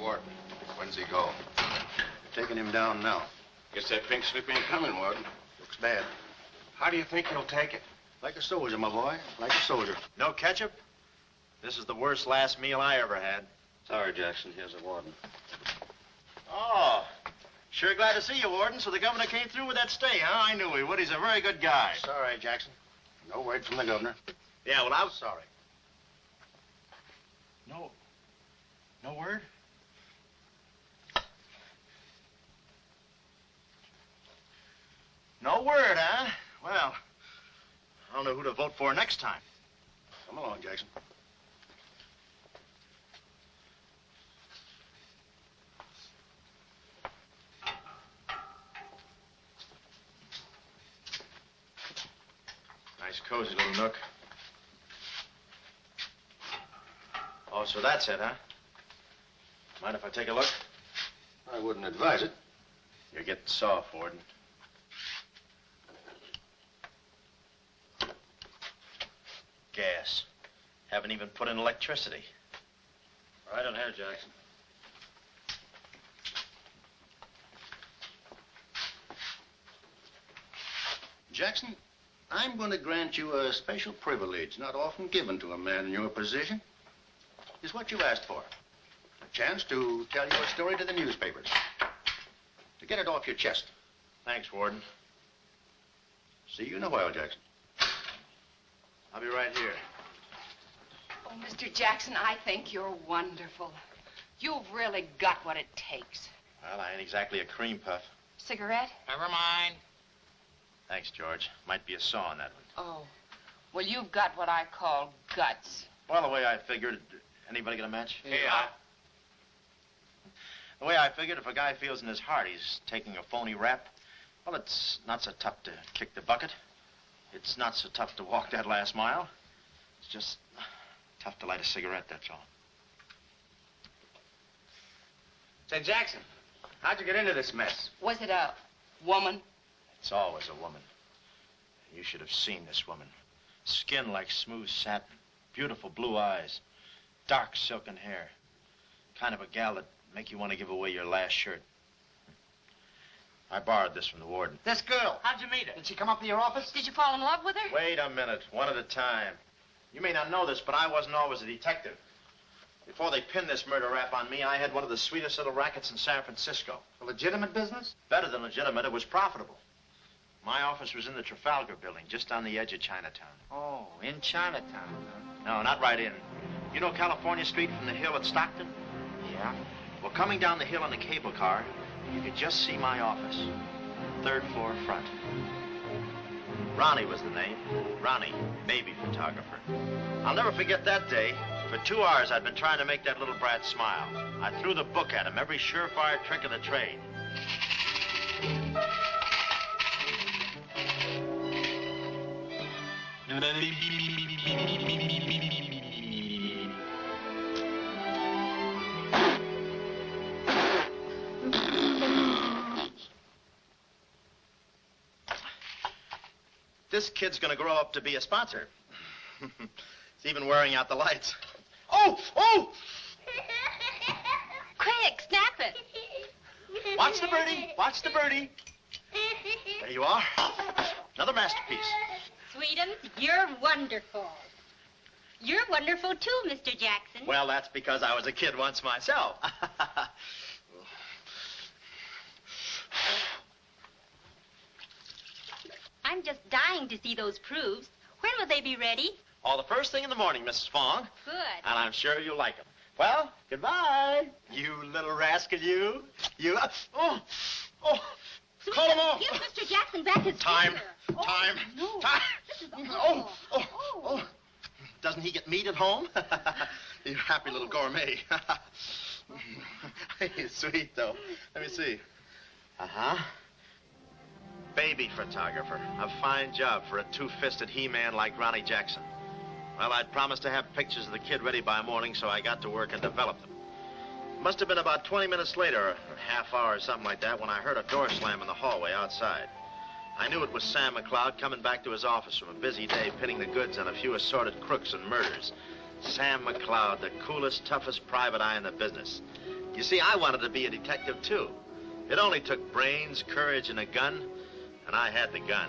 Warden. When's he go? Taking him down now. Guess that pink slip ain't coming, Warden. Looks bad. How do you think he'll take it? Like a soldier, my boy. Like a soldier. No ketchup? This is the worst last meal I ever had. Sorry, Jackson. Here's the warden. Oh, sure glad to see you, Warden. So the governor came through with that stay, huh? I knew he would. He's a very good guy. Sorry, Jackson. No word from the governor. Yeah, well, I'm sorry. No word? No word, huh? Well, I don't know who to vote for next time. Come along, Jackson. Nice, cozy little nook. Oh, so that's it, huh? Mind if I take a look? I wouldn't advise it. You're getting soft, Warden. Gas. Haven't even put in electricity. Right on ahead, Jackson. Jackson, I'm going to grant you a special privilege not often given to a man in your position. It's what you asked for. A chance to tell your story to the newspapers. To get it off your chest. Thanks, Warden. See you in a while, Jackson. I'll be right here. Oh, Mr. Jackson, I think you're wonderful. You've really got what it takes. Well, I ain't exactly a cream puff. Cigarette? Never mind. Thanks, George. Might be a saw on that one. Oh. Well, you've got what I call guts. Well, the way I figured... Anybody get a match? Yeah. The way I figured, if a guy feels in his heart he's taking a phony rap, well, it's not so tough to kick the bucket. It's not so tough to walk that last mile. It's just tough to light a cigarette, that's all. Say, Jackson, how'd you get into this mess? Was it a woman? It's always a woman. You should have seen this woman. Skin like smooth satin, beautiful blue eyes, dark silken hair. Kind of a gal that make you want to give away your last shirt. I borrowed this from the warden. This girl, how'd you meet her? Did she come up to your office? Did you fall in love with her? Wait a minute, one at a time. You may not know this, but I wasn't always a detective. Before they pinned this murder rap on me, I had one of the sweetest little rackets in San Francisco. A legitimate business? Better than legitimate, it was profitable. My office was in the Trafalgar building, just on the edge of Chinatown. Oh, in Chinatown, huh? No, not right in. You know California Street from the hill at Stockton? Yeah. Well, coming down the hill in a cable car, you could just see my office. Third floor front. Ronnie was the name. Ronnie, baby photographer. I'll never forget that day. For 2 hours, I'd been trying to make that little brat smile. I threw the book at him, every surefire trick of the trade. This kid's gonna grow up to be a sponsor. He's even wearing out the lights. Oh! Oh! Quick, snap it. Watch the birdie. Watch the birdie. There you are. Another masterpiece. Sweetums, you're wonderful. You're wonderful too, Mr. Jackson. Well, that's because I was a kid once myself. I'm just dying to see those proofs. When will they be ready? All the first thing in the morning, Mrs. Fong. Good. And I'm sure you'll like them. Well, goodbye. You little rascal, you. You. Oh. Call him off. Give Mr. Jackson back his Time. finger. Time. No. Time. This is awful. Oh. Doesn't he get meat at home? You happy little gourmet. He's sweet, though. Let me see. Uh-huh. Baby photographer. A fine job for a two-fisted he-man like Ronnie Jackson. Well, I'd promised to have pictures of the kid ready by morning, so I got to work and developed them. Must have been about 20 minutes later, or a half hour or something like that, when I heard a door slam in the hallway outside. I knew it was Sam McLeod coming back to his office from a busy day pinning the goods on a few assorted crooks and murders. Sam McLeod, the coolest, toughest private eye in the business. You see, I wanted to be a detective, too. It only took brains, courage, and a gun, and I had the gun.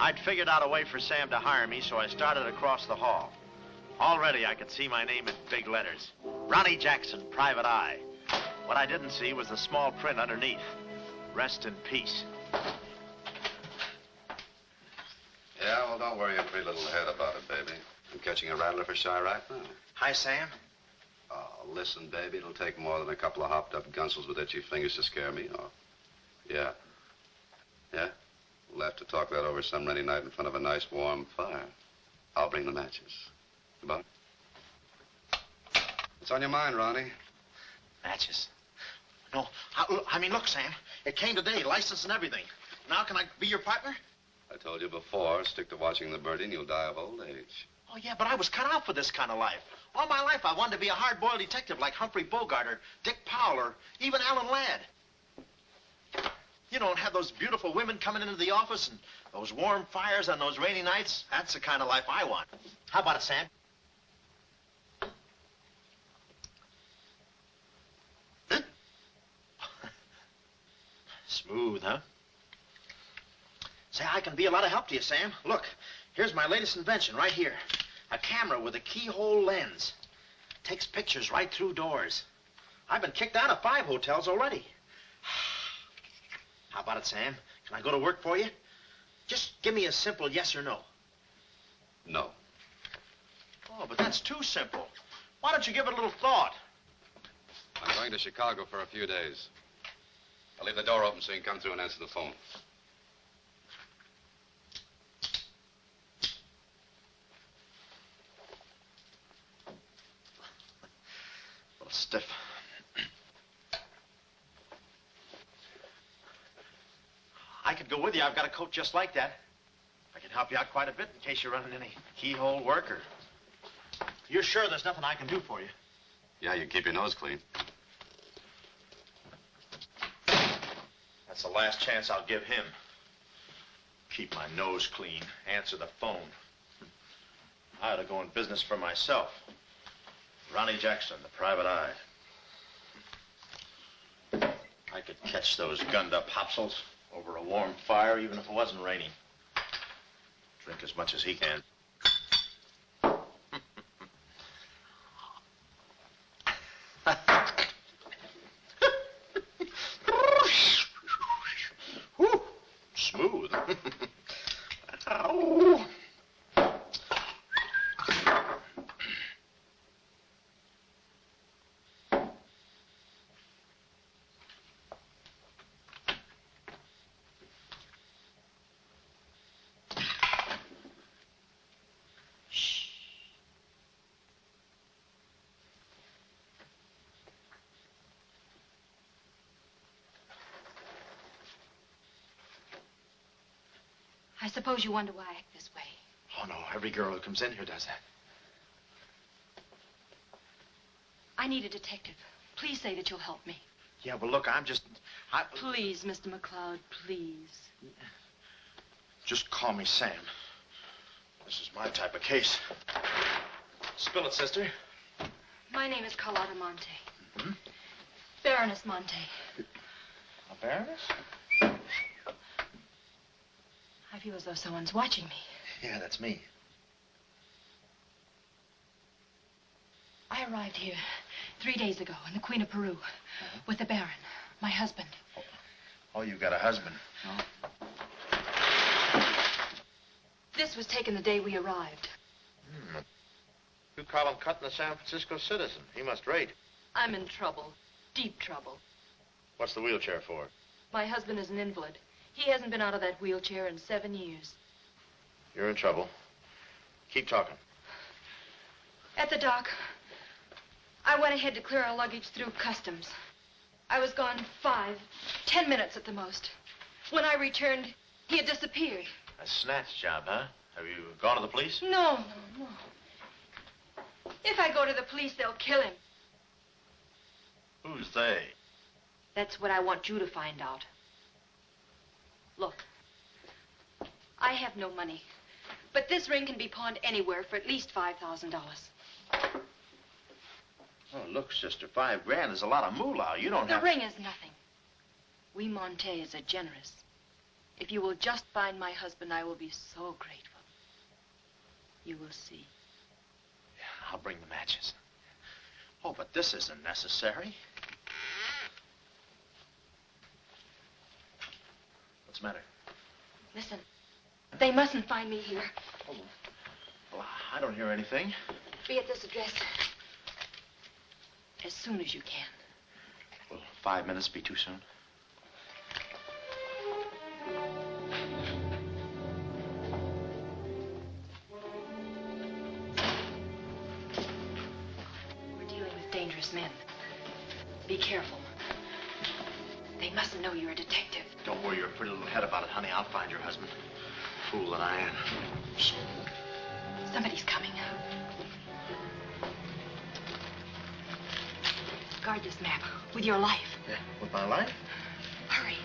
I'd figured out a way for Sam to hire me, so I started across the hall. Already, I could see my name in big letters. Ronnie Jackson, Private Eye. What I didn't see was the small print underneath. Rest in peace. Yeah, well, don't worry your pretty little head about it, baby. I'm catching a rattler for shy right now. Hi, Sam. Oh, listen, baby, it'll take more than a couple of hopped-up gunsels with itchy fingers to scare me off. Yeah. Yeah? We'll have to talk that over some rainy night in front of a nice warm fire. I'll bring the matches. Goodbye. What's on your mind, Ronnie? Matches. No, I mean, look, Sam. It came today, license and everything. Now can I be your partner? I told you before, stick to watching the birdie and you'll die of old age. Oh, yeah, but I was cut out for this kind of life. All my life, I wanted to be a hard-boiled detective like Humphrey Bogart or Dick Powell or even Alan Ladd. You don't have those beautiful women coming into the office and those warm fires on those rainy nights. That's the kind of life I want. How about it, Sam? Smooth, huh? Say, I can be a lot of help to you, Sam. Look, here's my latest invention right here. A camera with a keyhole lens. Takes pictures right through doors. I've been kicked out of 5 hotels already. How about it, Sam? Can I go to work for you? Just give me a simple yes or no. No. Oh, but that's too simple. Why don't you give it a little thought? I'm going to Chicago for a few days. I'll leave the door open so you can come through and answer the phone. A little stiff. I could go with you. I've got a coat just like that. I can help you out quite a bit in case you're running any keyhole work or... You're sure there's nothing I can do for you? Yeah, you keep your nose clean. That's the last chance I'll give him. Keep my nose clean. Answer the phone. I ought to go in business for myself. Ronnie Jackson, the Private Eye. I could catch those gunned-up hopsels over a warm fire, even if it wasn't raining. Drink as much as he can. Whew, smooth. Ow. I suppose you wonder why I act this way. Oh, no, every girl who comes in here does that. I need a detective. Please say that you'll help me. Yeah, well, look, Please, Mr. McCloud, please. Just call me Sam. This is my type of case. Spill it, sister. My name is Carlotta Monte. Mm-hmm. Baroness Monte. A baroness? I feel as though someone's watching me. Yeah, that's me. I arrived here 3 days ago in the Queen of Peru with the Baron, my husband. Oh, you've got a husband. This was taken the day we arrived. You call him cutting a San Francisco citizen. He must rate. I'm in trouble, deep trouble. What's the wheelchair for? My husband is an invalid. He hasn't been out of that wheelchair in 7 years. You're in trouble. Keep talking. At the dock, I went ahead to clear our luggage through customs. I was gone 5, 10 minutes at the most. When I returned, he had disappeared. A snatch job, huh? Have you gone to the police? No. If I go to the police, they'll kill him. Who's they? That's what I want you to find out. Look, I have no money, but this ring can be pawned anywhere for at least $5,000. Oh, look, sister, $5 grand is a lot of moolah. You don't The have... ring is nothing. We Montes are generous. If you will just find my husband, I will be so grateful. You will see. Yeah, I'll bring the matches. Oh, but this isn't necessary. What's the matter? Listen, they mustn't find me here. Oh, well, I don't hear anything. Be at this address as soon as you can. Will 5 minutes be too soon? We're dealing with dangerous men. Be careful. They mustn't know you're a detective. Don't worry your pretty little head about it, honey. I'll find your husband. Fool that I am. Shh. Somebody's coming. Guard this map with your life. Yeah, with my life? Hurry.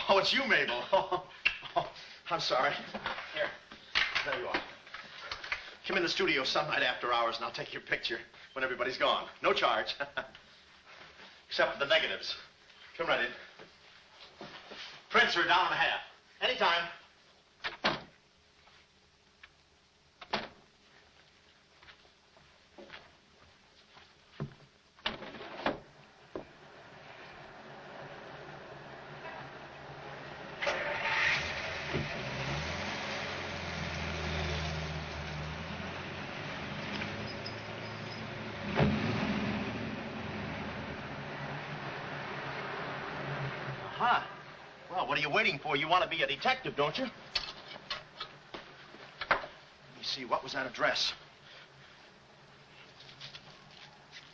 Oh, it's you, Mabel. Oh, I'm sorry. Here, there you are. Come in the studio some night after hours, and I'll take your picture when everybody's gone. No charge. Except for the negatives. Come right in. Prints are $1.50. Anytime. Aha. Well, what are you waiting for? You want to be a detective, don't you? Let me see, what was that address?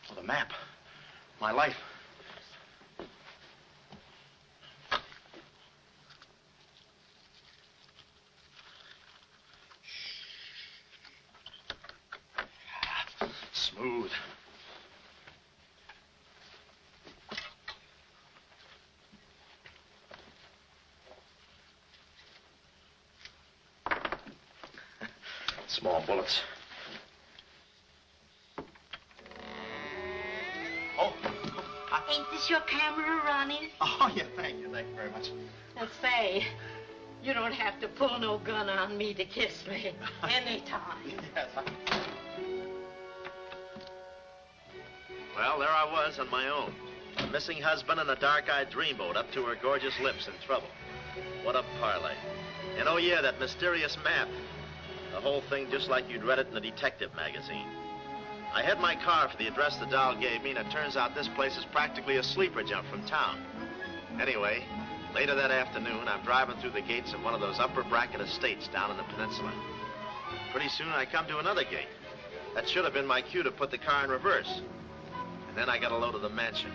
Oh, the map. My life. Smooth. Small bullets. Oh. Ain't this your camera, Ronnie? Oh, yeah, thank you very much. And say, you don't have to pull no gun on me to kiss me anytime. Yes. Well, there I was on my own. A missing husband and a dark-eyed dreamboat up to her gorgeous lips in trouble. What a parlay. And oh, yeah, that mysterious map. The whole thing just like you'd read it in a detective magazine. I had my car for the address the doll gave me, and it turns out this place is practically a sleeper jump from town. Anyway, later that afternoon, I'm driving through the gates of one of those upper bracket estates down in the peninsula. Pretty soon, I come to another gate. That should have been my cue to put the car in reverse. And then I got a load of the mansion.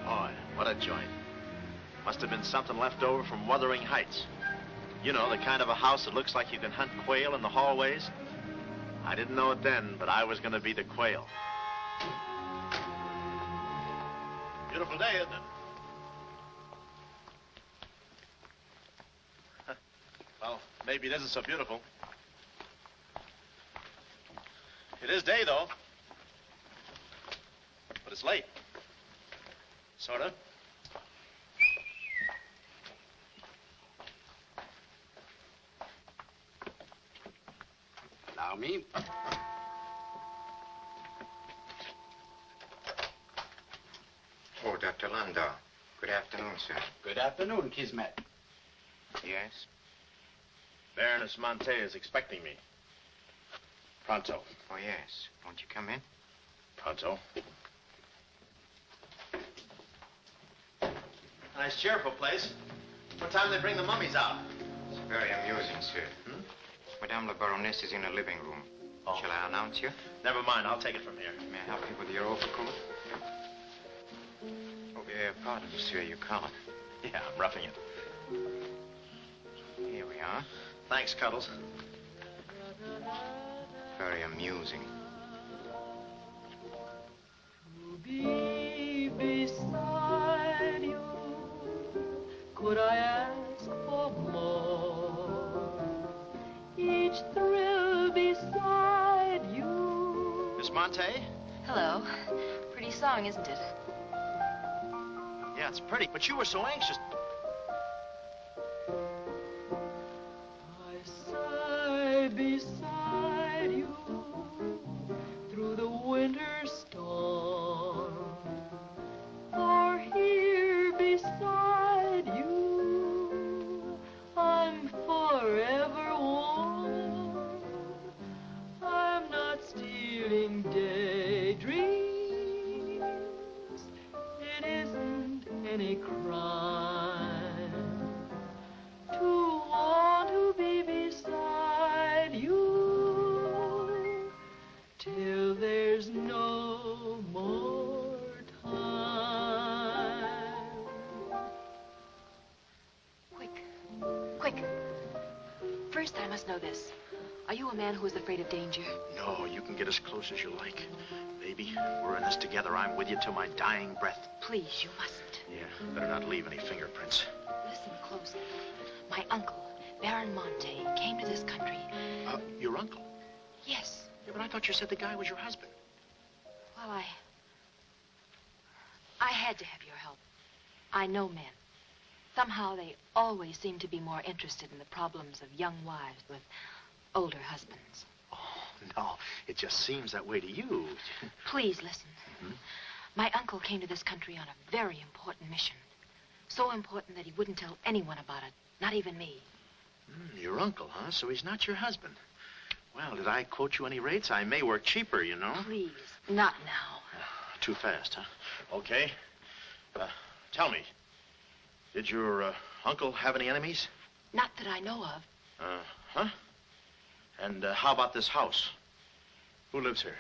Boy, what a joint. Must have been something left over from Wuthering Heights. You know, the kind of a house that looks like you can hunt quail in the hallways. I didn't know it then, but I was going to be the quail. Beautiful day, isn't it? Well, maybe it isn't so beautiful. It is day, though. But it's late. Sort of. Allow me. Oh, Dr. Landau. Good afternoon, sir. Good afternoon, Kismet. Yes? Baroness Monte is expecting me. Pronto. Oh, yes. Won't you come in? Pronto. Nice, cheerful place. What time do they bring the mummies out? It's very amusing, sir. Madame la Baroness is in the living room. Oh. Shall I announce you? Never mind, I'll take it from here. May I help you with your overcoat? Oh, pardon, sir, you can't. Yeah, I'm roughing it. Here we are. Thanks, Cuddles. Very amusing. To be beside you could I ask for more? Each thrill beside you. Miss Monte? Hello. Pretty song, isn't it? Yeah, it's pretty, but you were so anxious. I sigh beside you through the winter storm. For here beside you, I'm forever warm. I'm not stealing daydreams. It isn't any crime to want to be beside you till there's no more time. Quick. First, I must know this. Are you a man who is afraid of danger? No, you can get as close as you like. Baby, we're in this together. I'm with you till my dying breath. Please, you mustn't. Yeah, better not leave any fingerprints. Listen closely. My uncle, Baron Monte, came to this country. Your uncle? Yes. Yeah, but I thought you said the guy was your husband. Well, I had to have your help. I know men. Somehow they always seem to be more interested in the problems of young wives with older husbands. Oh, no, it just seems that way to you. Please listen. My uncle came to this country on a very important mission. So important that he wouldn't tell anyone about it, not even me. Your uncle, huh? So he's not your husband. Well, did I quote you any rates? I may work cheaper, you know. Please, not now. Too fast, huh? Okay. Tell me, did your uncle have any enemies? Not that I know of. Huh? And how about this house? Who lives here?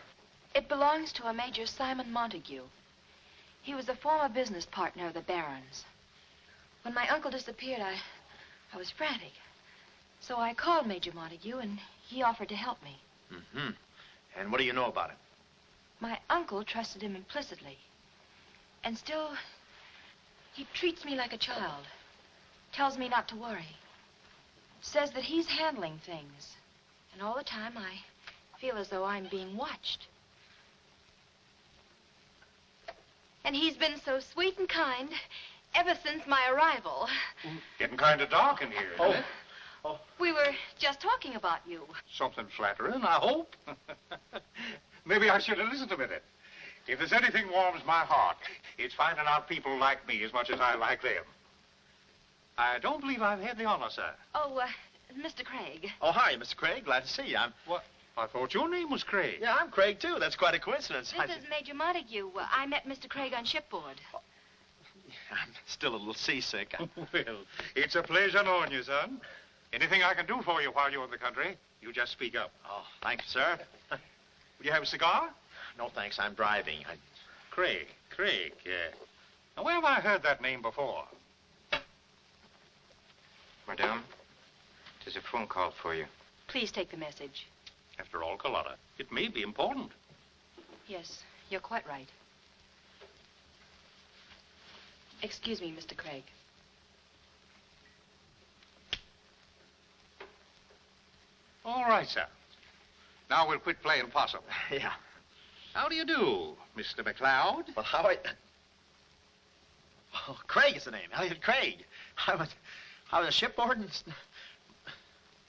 It belongs to a Major Simon Montague. He was a former business partner of the Baron's. When my uncle disappeared, I was frantic. So I called Major Montague, and he offered to help me. And what do you know about it? My uncle trusted him implicitly. And still, he treats me like a child. Tells me not to worry. Says that he's handling things. And all the time, I feel as though I'm being watched. And he's been so sweet and kind ever since my arrival. Getting kind of dark in here, isn't it? We were just talking about you. Something flattering, I hope. Maybe I should have listened a minute. If there's anything warms my heart, it's finding out people like me as much as I like them. I don't believe I've had the honor, sir. Oh, Mr. Craig. Oh, hi, Mr. Craig. Glad to see you. What? I thought your name was Craig. Yeah, I'm Craig, too. That's quite a coincidence. This is Major Montague. I met Mr. Craig on shipboard. I'm still a little seasick. Well, it's a pleasure knowing you, son. Anything I can do for you while you're in the country, you just speak up. Oh, thank you, sir. Will you have a cigar? No, thanks. I'm driving. Craig, yeah. Now, where have I heard that name before? Madame, there's a phone call for you. Please take the message. After all, Carlotta, it may be important. Yes, you're quite right. Excuse me, Mr. Craig. All right, sir. Now we'll quit playing possum. Yeah. How do you do, Mr. McLeod? Well, Oh, Craig is the name. Elliott Craig. I was a shipboard and...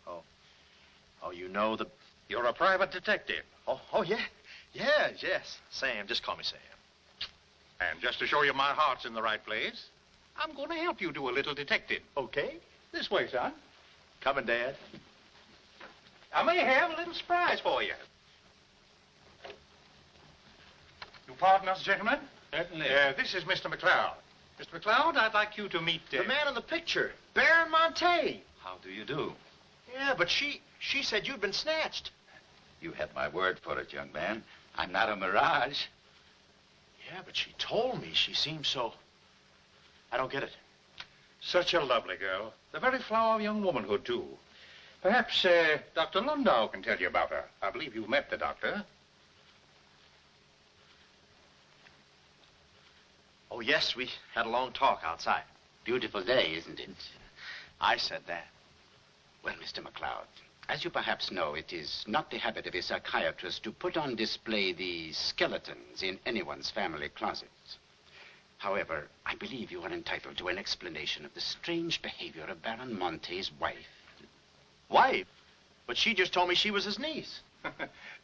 Oh, you know the... You're a private detective. Oh, yeah. Yes. Sam. Just call me Sam. And just to show you my heart's in the right place, I'm going to help you do a little detecting. Okay. This way, son. Coming, Dad. I may have a little surprise for you. You pardon us, gentlemen? Certainly. This is Mr. McLeod. Mr. McLeod, I'd like you to meet... The man in the picture. Baron Monte. How do you do? Yeah, but she said you'd been snatched. You had my word for it, young man. I'm not a mirage. Yeah, but she told me she seemed so... I don't get it. Such a lovely girl. The very flower of young womanhood, too. Perhaps Dr. Lundau can tell you about her. I believe you've met the doctor. Oh, yes, we had a long talk outside. Beautiful day, isn't it? I said that. Well, Mr. McLeod, as you perhaps know, it is not the habit of a psychiatrist to put on display the skeletons in anyone's family closet. However, I believe you are entitled to an explanation of the strange behavior of Baron Monte's wife. Wife? But she just told me she was his niece.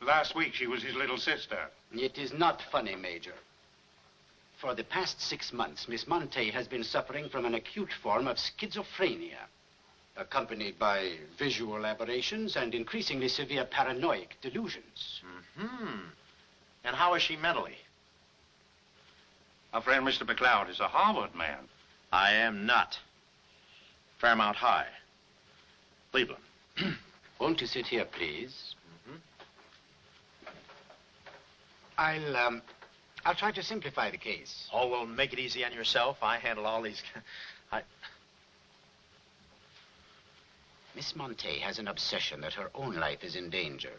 Last week, she was his little sister. It is not funny, Major. For the past 6 months, Miss Monte has been suffering from an acute form of schizophrenia, accompanied by visual aberrations and increasingly severe paranoid delusions. Mm-hmm. And how is she mentally? Our friend Mr. McLeod is a Harvard man. I am not. Fairmount High. Cleveland. Won't you sit here, please? Mm-hmm. I'll try to simplify the case. Oh, well, make it easy on yourself. I handle all these... Miss Monte has an obsession that her own life is in danger.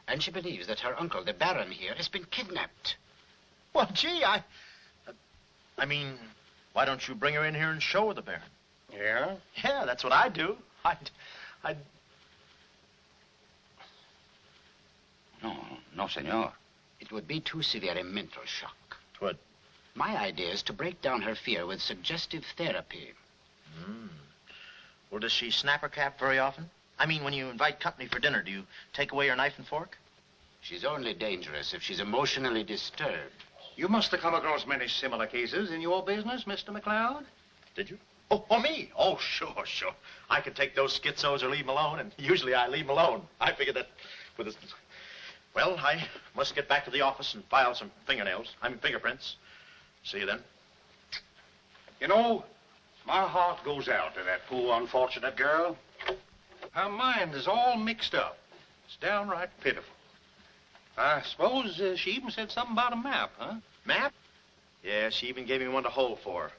And she believes that her uncle, the Baron here, has been kidnapped. Well, gee, I mean, why don't you bring her in here and show her the Baron? Yeah? Yeah, that's what I'd do. No, senor. It would be too severe a mental shock. Twould. My idea is to break down her fear with suggestive therapy. Well, does she snap her cap very often? I mean, when you invite company for dinner, do you take away her knife and fork? She's only dangerous if she's emotionally disturbed. You must have come across many similar cases in your business, Mr. McLeod. Did you? Oh, me? Oh, sure. I could take those schizos or leave them alone, and usually I leave them alone. I figured that with this... Well, I must get back to the office and file some fingerprints. See you then. You know, my heart goes out to that poor, unfortunate girl. Her mind is all mixed up. It's downright pitiful. I suppose she even said something about a map, huh? Map? Yeah, she even gave me one to hold for.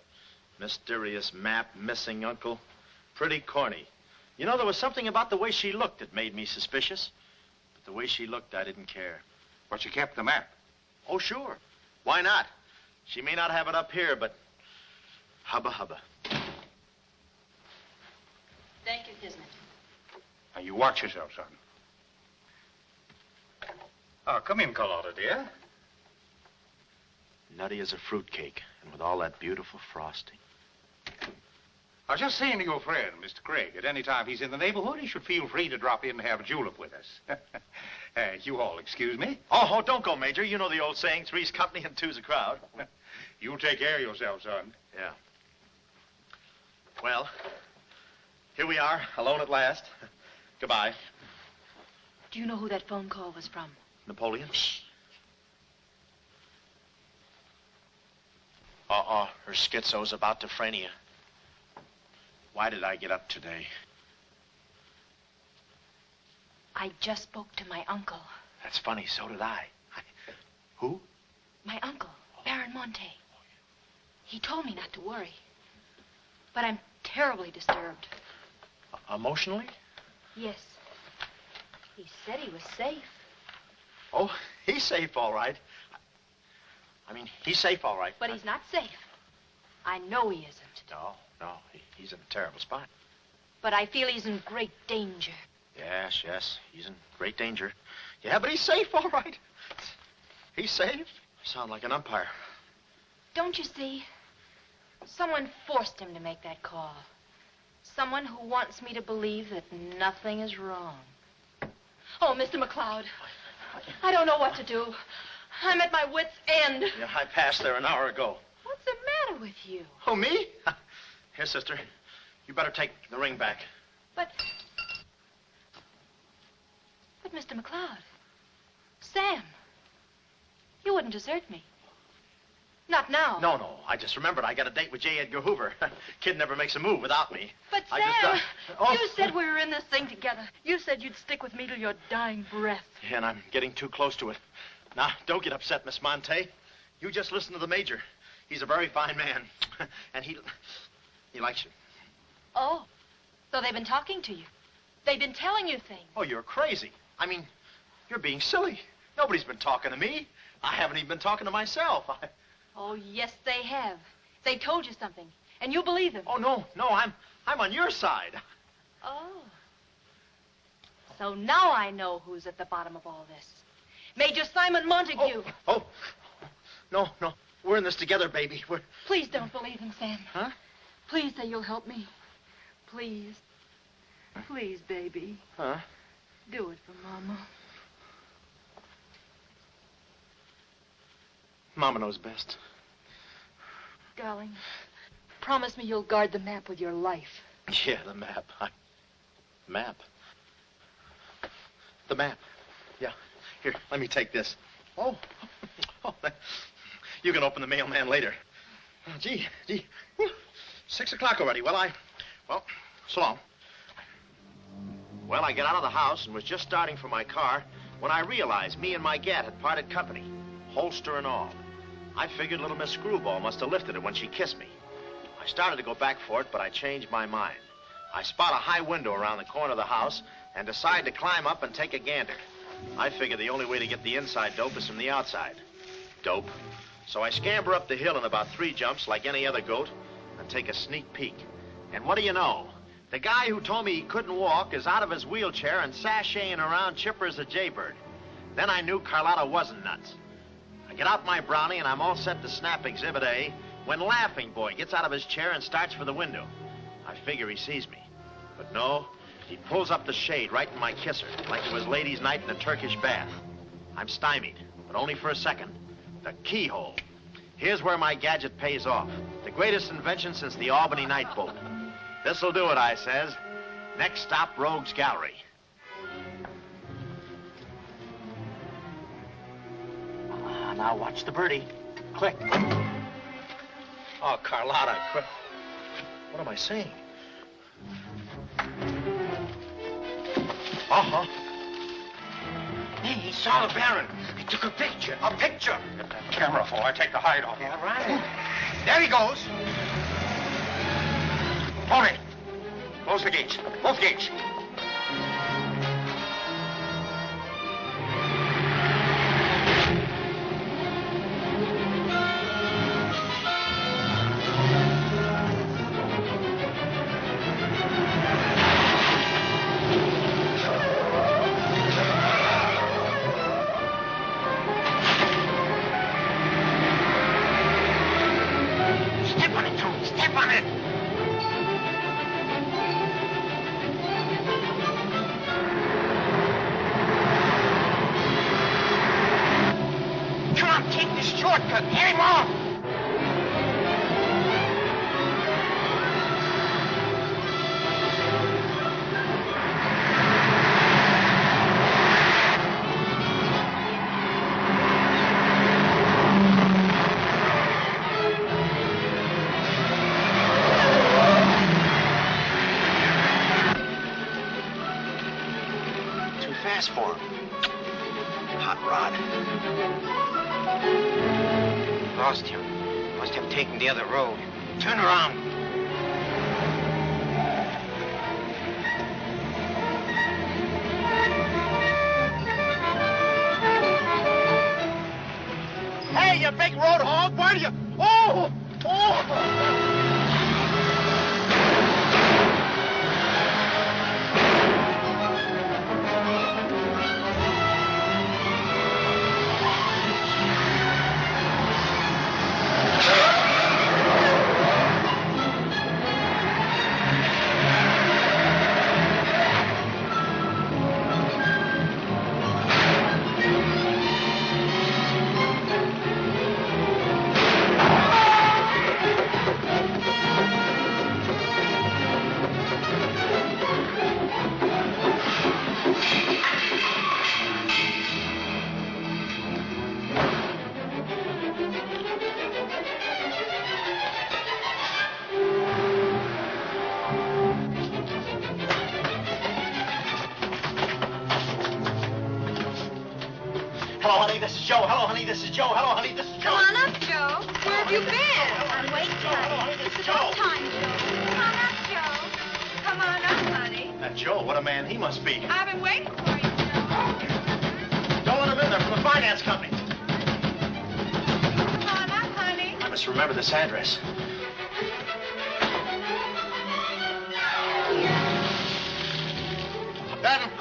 Mysterious map, missing uncle. Pretty corny. You know, there was something about the way she looked that made me suspicious. But the way she looked, I didn't care. But she kept the map. Oh, sure. Why not? She may not have it up here, but hubba. Thank you, Kismet. Now, you watch yourself, son. Oh, come in, Carlotta, dear. Nutty as a fruitcake, and with all that beautiful frosting. I was just saying to your friend, Mr. Craig, at any time he's in the neighborhood, he should feel free to drop in and have a julep with us. You all excuse me? Oh, don't go, Major. You know the old saying, three's company and two's a crowd. You take care of yourself, son. Yeah. Well, here we are, alone at last. Goodbye. Do you know who that phone call was from? Napoleon? Her schizo's about to frania. Why did I get up today? I just spoke to my uncle. That's funny, so did I. Who? My uncle, Baron Monte. He told me not to worry. But I'm terribly disturbed. Emotionally? Yes. He said he was safe. Oh, he's safe, all right. I mean, he's safe, all right. But he's not safe. I know he isn't. No, he's in a terrible spot. But I feel he's in great danger. Yes, he's in great danger. Yeah, but he's safe, all right. He's safe. You sound like an umpire. Don't you see? Someone forced him to make that call. Someone who wants me to believe that nothing is wrong. Oh, Mr. McLeod, I don't know what to do. I'm at my wit's end. Yeah, I passed there an hour ago. What's the matter with you? Oh, me? Here, sister. You better take the ring back. But Mr. McLeod, Sam, you wouldn't desert me. Not now. No. I just remembered I got a date with J. Edgar Hoover. Kid never makes a move without me. But, Sam, you said we were in this thing together. You said you'd stick with me till your dying breath. Yeah, and I'm getting too close to it. Now, don't get upset, Miss Monte. You just listen to the Major. He's a very fine man. And he likes you. Oh, so they've been talking to you. They've been telling you things. Oh, you're crazy. I mean, you're being silly. Nobody's been talking to me. I haven't even been talking to myself. Oh, yes, they have. They told you something. And you believe him? Oh, no, I'm on your side. Oh. So now I know who's at the bottom of all this. Major Simon Montague. Oh. No. We're in this together, baby. Please don't believe him, Sam. Huh? Please say you'll help me. Please. Please, baby. Huh? Do it for Mama. Mama knows best. Darling, promise me you'll guard the map with your life. Yeah, the map. Map? The map. Yeah. Here, let me take this. Oh. You can open the mailman later. Oh, gee. Whew. 6 o'clock already. Well, so long. Well, I got out of the house and was just starting for my car when I realized me and my gat had parted company, holster and all. I figured little Miss Screwball must have lifted it when she kissed me. I started to go back for it, but I changed my mind. I spot a high window around the corner of the house and decide to climb up and take a gander. I figure the only way to get the inside dope is from the outside. Dope. So I scamper up the hill in about 3 jumps like any other goat and take a sneak peek. And what do you know? The guy who told me he couldn't walk is out of his wheelchair and sashaying around chipper as a jaybird. Then I knew Carlotta wasn't nuts. I get out my brownie and I'm all set to snap Exhibit A when Laughing Boy gets out of his chair and starts for the window. I figure he sees me. But no, he pulls up the shade right in my kisser, like it was ladies' night in a Turkish bath. I'm stymied, but only for a second. The keyhole. Here's where my gadget pays off. The greatest invention since the Albany night boat. This'll do it, I says. Next stop, Rogue's Gallery. Now watch the birdie. Click. Oh, Carlotta, quit. What am I saying? Uh-huh. Hey, he saw the Baron. He took a picture. A picture. Get that camera for I take the hide off. Yeah, right. There he goes. Hold it. Close the gates. Both gates.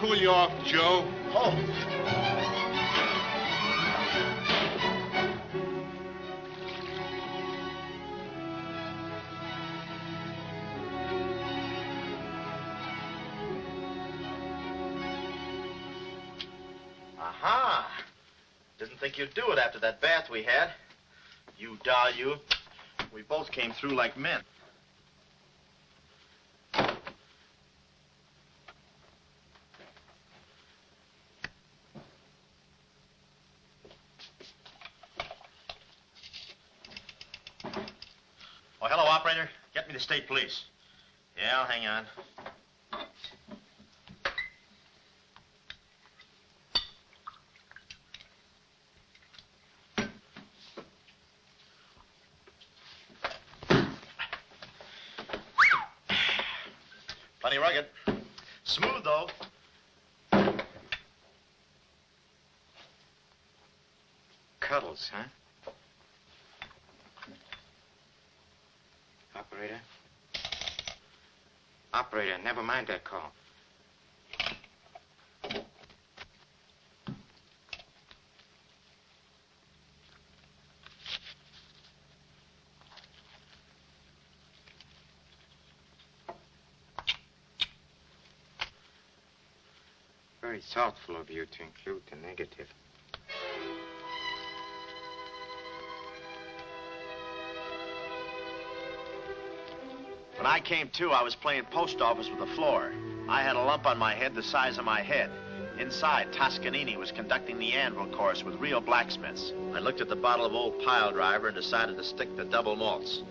cool you off, Joe. Oh. Aha! Didn't think you'd do it after that bath we had. You doll, you. We both came through like men. Oh, hello, operator. Get me the state police. Yeah, I'll hang on. Plenty rugged. Smooth, though. Cuddles, huh? Operator? Operator, never mind that call. Very thoughtful of you to include the negative. When I came to, I was playing post office with the floor. I had a lump on my head the size of my head. Inside, Toscanini was conducting the anvil course with real blacksmiths. I looked at the bottle of old pile driver and decided to stick to double malts.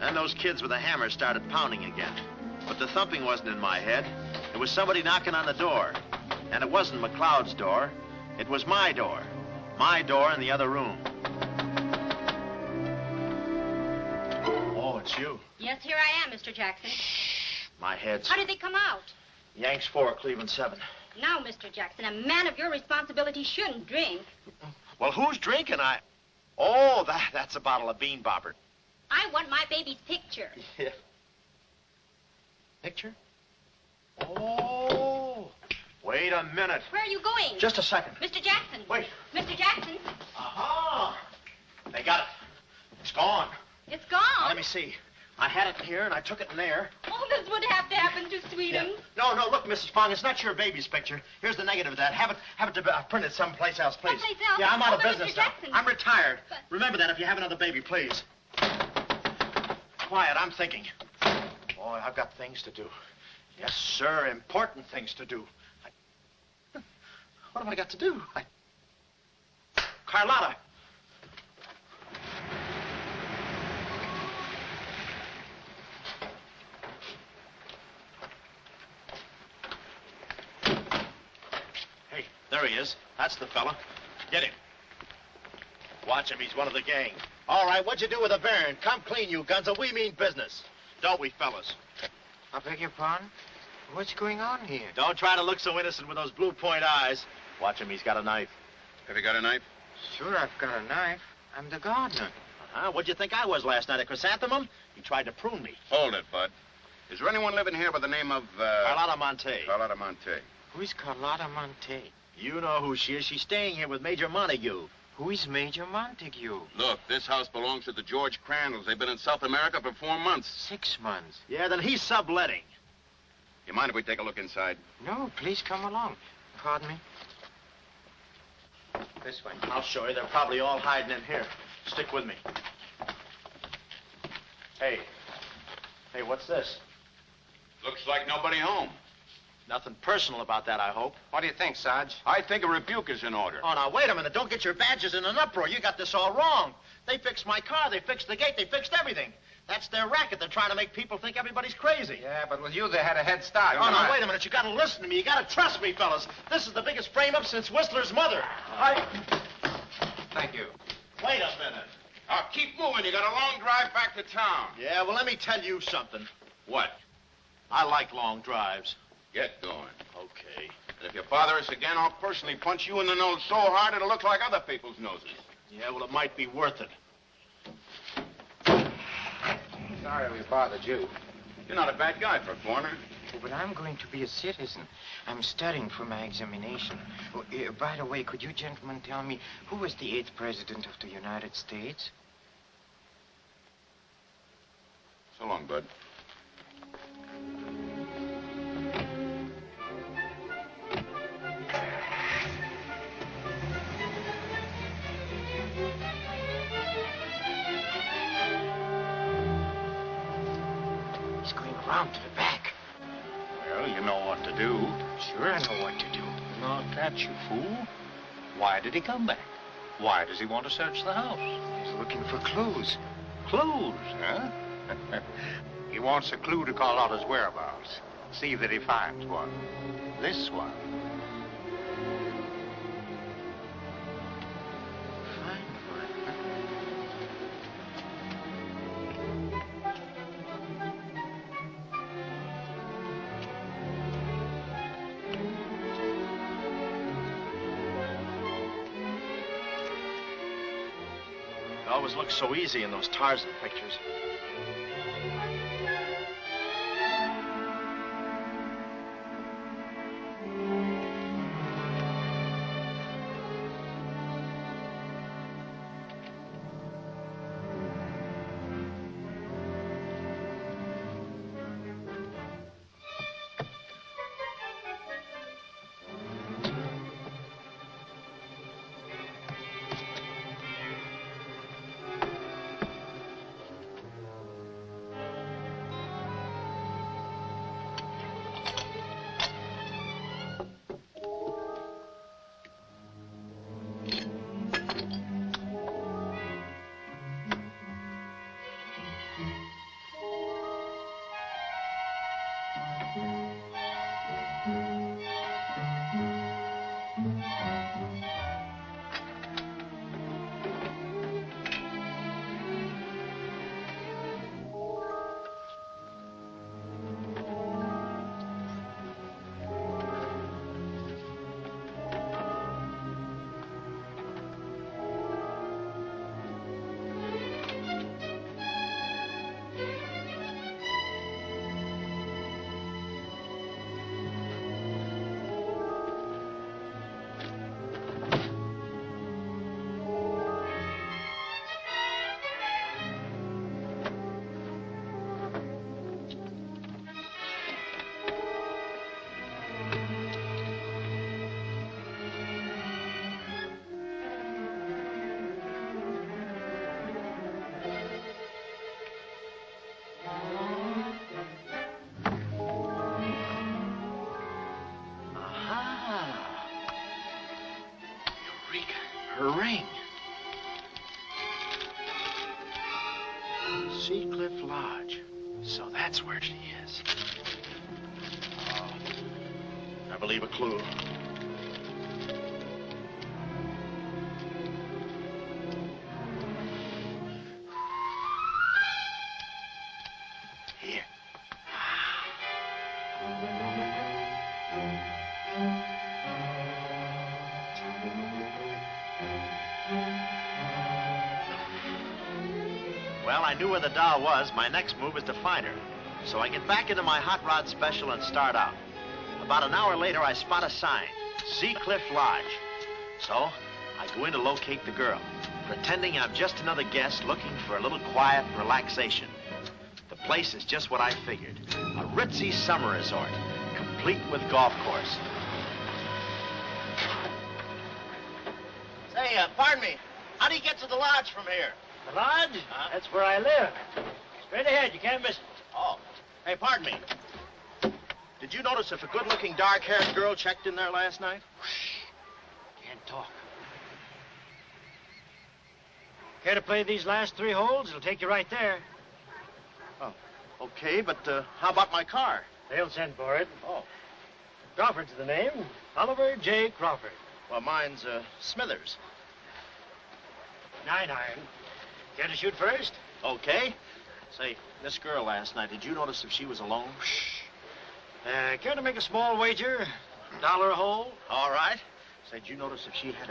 Then those kids with the hammer started pounding again. But the thumping wasn't in my head. It was somebody knocking on the door. And it wasn't McLeod's door. It was my door. My door in the other room. It's you. Yes, here I am, Mr. Jackson. My head's... How did they come out? Yanks 4, Cleveland 7. Now, Mr. Jackson, a man of your responsibility shouldn't drink. Well, who's drinking? Oh, that's a bottle of bean bobber. I want my baby's picture. Yeah. Picture? Oh. Wait a minute. Where are you going? Just a second. Mr. Jackson. Wait. Mr. Jackson. Aha. They got it. It's gone. It's gone. Now, let me see. I had it in here, and I took it in there. Oh, this would have to happen to Sweetums. Yeah. No, look, Mrs. Fong, it's not your baby's picture. Here's the negative of that. Have it printed someplace else, please. Someplace else? Yeah, I'm out of But business Mr. now. Jackson. I'm retired. But... Remember that if you have another baby, please. Quiet, I'm thinking. Boy, I've got things to do. Yes, sir, important things to do. What have I got to do? Carlotta. There he is. That's the fella. Get him. Watch him. He's one of the gang. All right, what'd you do with the Baron? Come clean, you guns, or we mean business. Don't we, fellas? I beg your pardon? What's going on here? Don't try to look so innocent with those blue point eyes. Watch him. He's got a knife. Have you got a knife? Sure, I've got a knife. I'm the gardener. What'd you think I was last night, a chrysanthemum? He tried to prune me. Hold it, Bud. Is there anyone living here by the name of, Carlotta Monte. Carlotta Monte. Who is Carlotta Monte? You know who she is. She's staying here with Major Montague. Who is Major Montague? Look, this house belongs to the George Crandalls. They've been in South America for 4 months. 6 months. Yeah, then he's subletting. You mind if we take a look inside? No, please come along. Pardon me? This way. I'll show you. They're probably all hiding in here. Stick with me. Hey, what's this? Looks like nobody home. Nothing personal about that, I hope. What do you think, Sarge? I think a rebuke is in order. Oh, now, wait a minute. Don't get your badges in an uproar. You got this all wrong. They fixed my car. They fixed the gate. They fixed everything. That's their racket. They're trying to make people think everybody's crazy. Yeah, but with you, they had a head start. Oh, now, wait a minute. You got to listen to me. You got to trust me, fellas. This is the biggest frame-up since Whistler's mother. Thank you. Wait a minute. Keep moving. You got a long drive back to town. Yeah, well, let me tell you something. What? I like long drives. Get going. Okay. And if you bother us again, I'll personally punch you in the nose so hard it'll look like other people's noses. Yeah, well, it might be worth it. Sorry we bothered you. You're not a bad guy for a foreigner. Oh, but I'm going to be a citizen. I'm studying for my examination. Oh, by the way, could you gentlemen tell me who was the 8th president of the United States? So long, Bud. He's going around to the back. Well, you know what to do. Sure, I know what to do. Not that, you fool. Why did he come back? Why does he want to search the house? He's looking for clues. Clues, huh? He wants a clue to call out his whereabouts. See that he finds one. This one. It always looks so easy in those Tarzan pictures. Her ring. Seacliff Lodge. So that's where she is. Oh, I believe a clue. Here. Well, I knew where the doll was. My next move is to find her. So I get back into my hot rod special and start out. About an hour later, I spot a sign, Seacliff Lodge. So I go in to locate the girl, pretending I'm just another guest looking for a little quiet relaxation. The place is just what I figured, a ritzy summer resort, complete with golf course. Say, pardon me. How do you get to the lodge from here? The lodge? That's where I live. Straight ahead, you can't miss it. Oh. Hey, pardon me. Did you notice if a good-looking, dark-haired girl checked in there last night? Can't talk. Care to play these last 3 holes? It'll take you right there. Oh, okay, but how about my car? They'll send for it. Oh. Crawford's the name. Oliver J. Crawford. Well, mine's Smithers. 9 iron. Care to shoot first? Okay. Say, this girl last night, did you notice if she was alone? Care to make a small wager? $1 a hole? All right. Say, did you notice if she had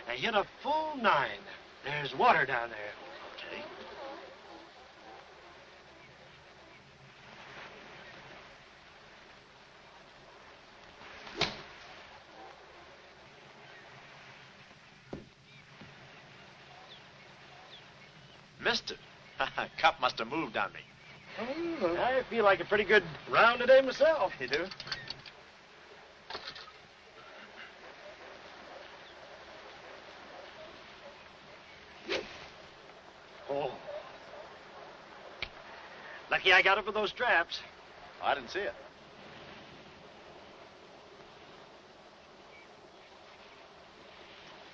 I hit a full 9. There's water down there. Okay. Two-fisted. Cup must have moved on me. I feel like a pretty good round today myself. You do? Oh. Lucky I got it for those straps. Oh, I didn't see it.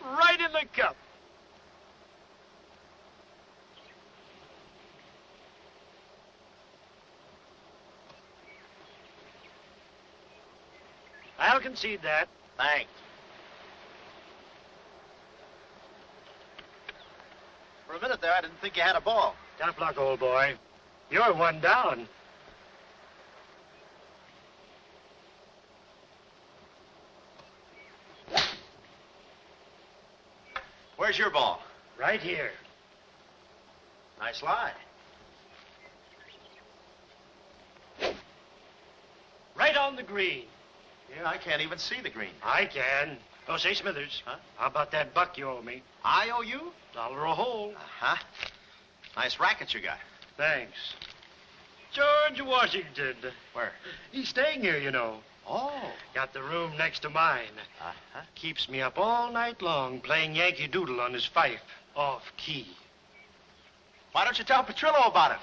Right in the cup. I'll concede that. Thanks. For a minute there, I didn't think you had a ball. Tough luck, old boy. You're one down. Where's your ball? Right here. Nice lie. Right on the green. Yeah, I can't even see the green. I can. Oh, say, Smithers. Huh? How about that buck you owe me? I owe you? $1 a hole. Uh-huh. Nice racket you got. Thanks. George Washington. Where? He's staying here, you know. Oh. Got the room next to mine. Uh-huh. Keeps me up all night long playing Yankee Doodle on his fife. Off key. Why don't you tell Petrillo about it?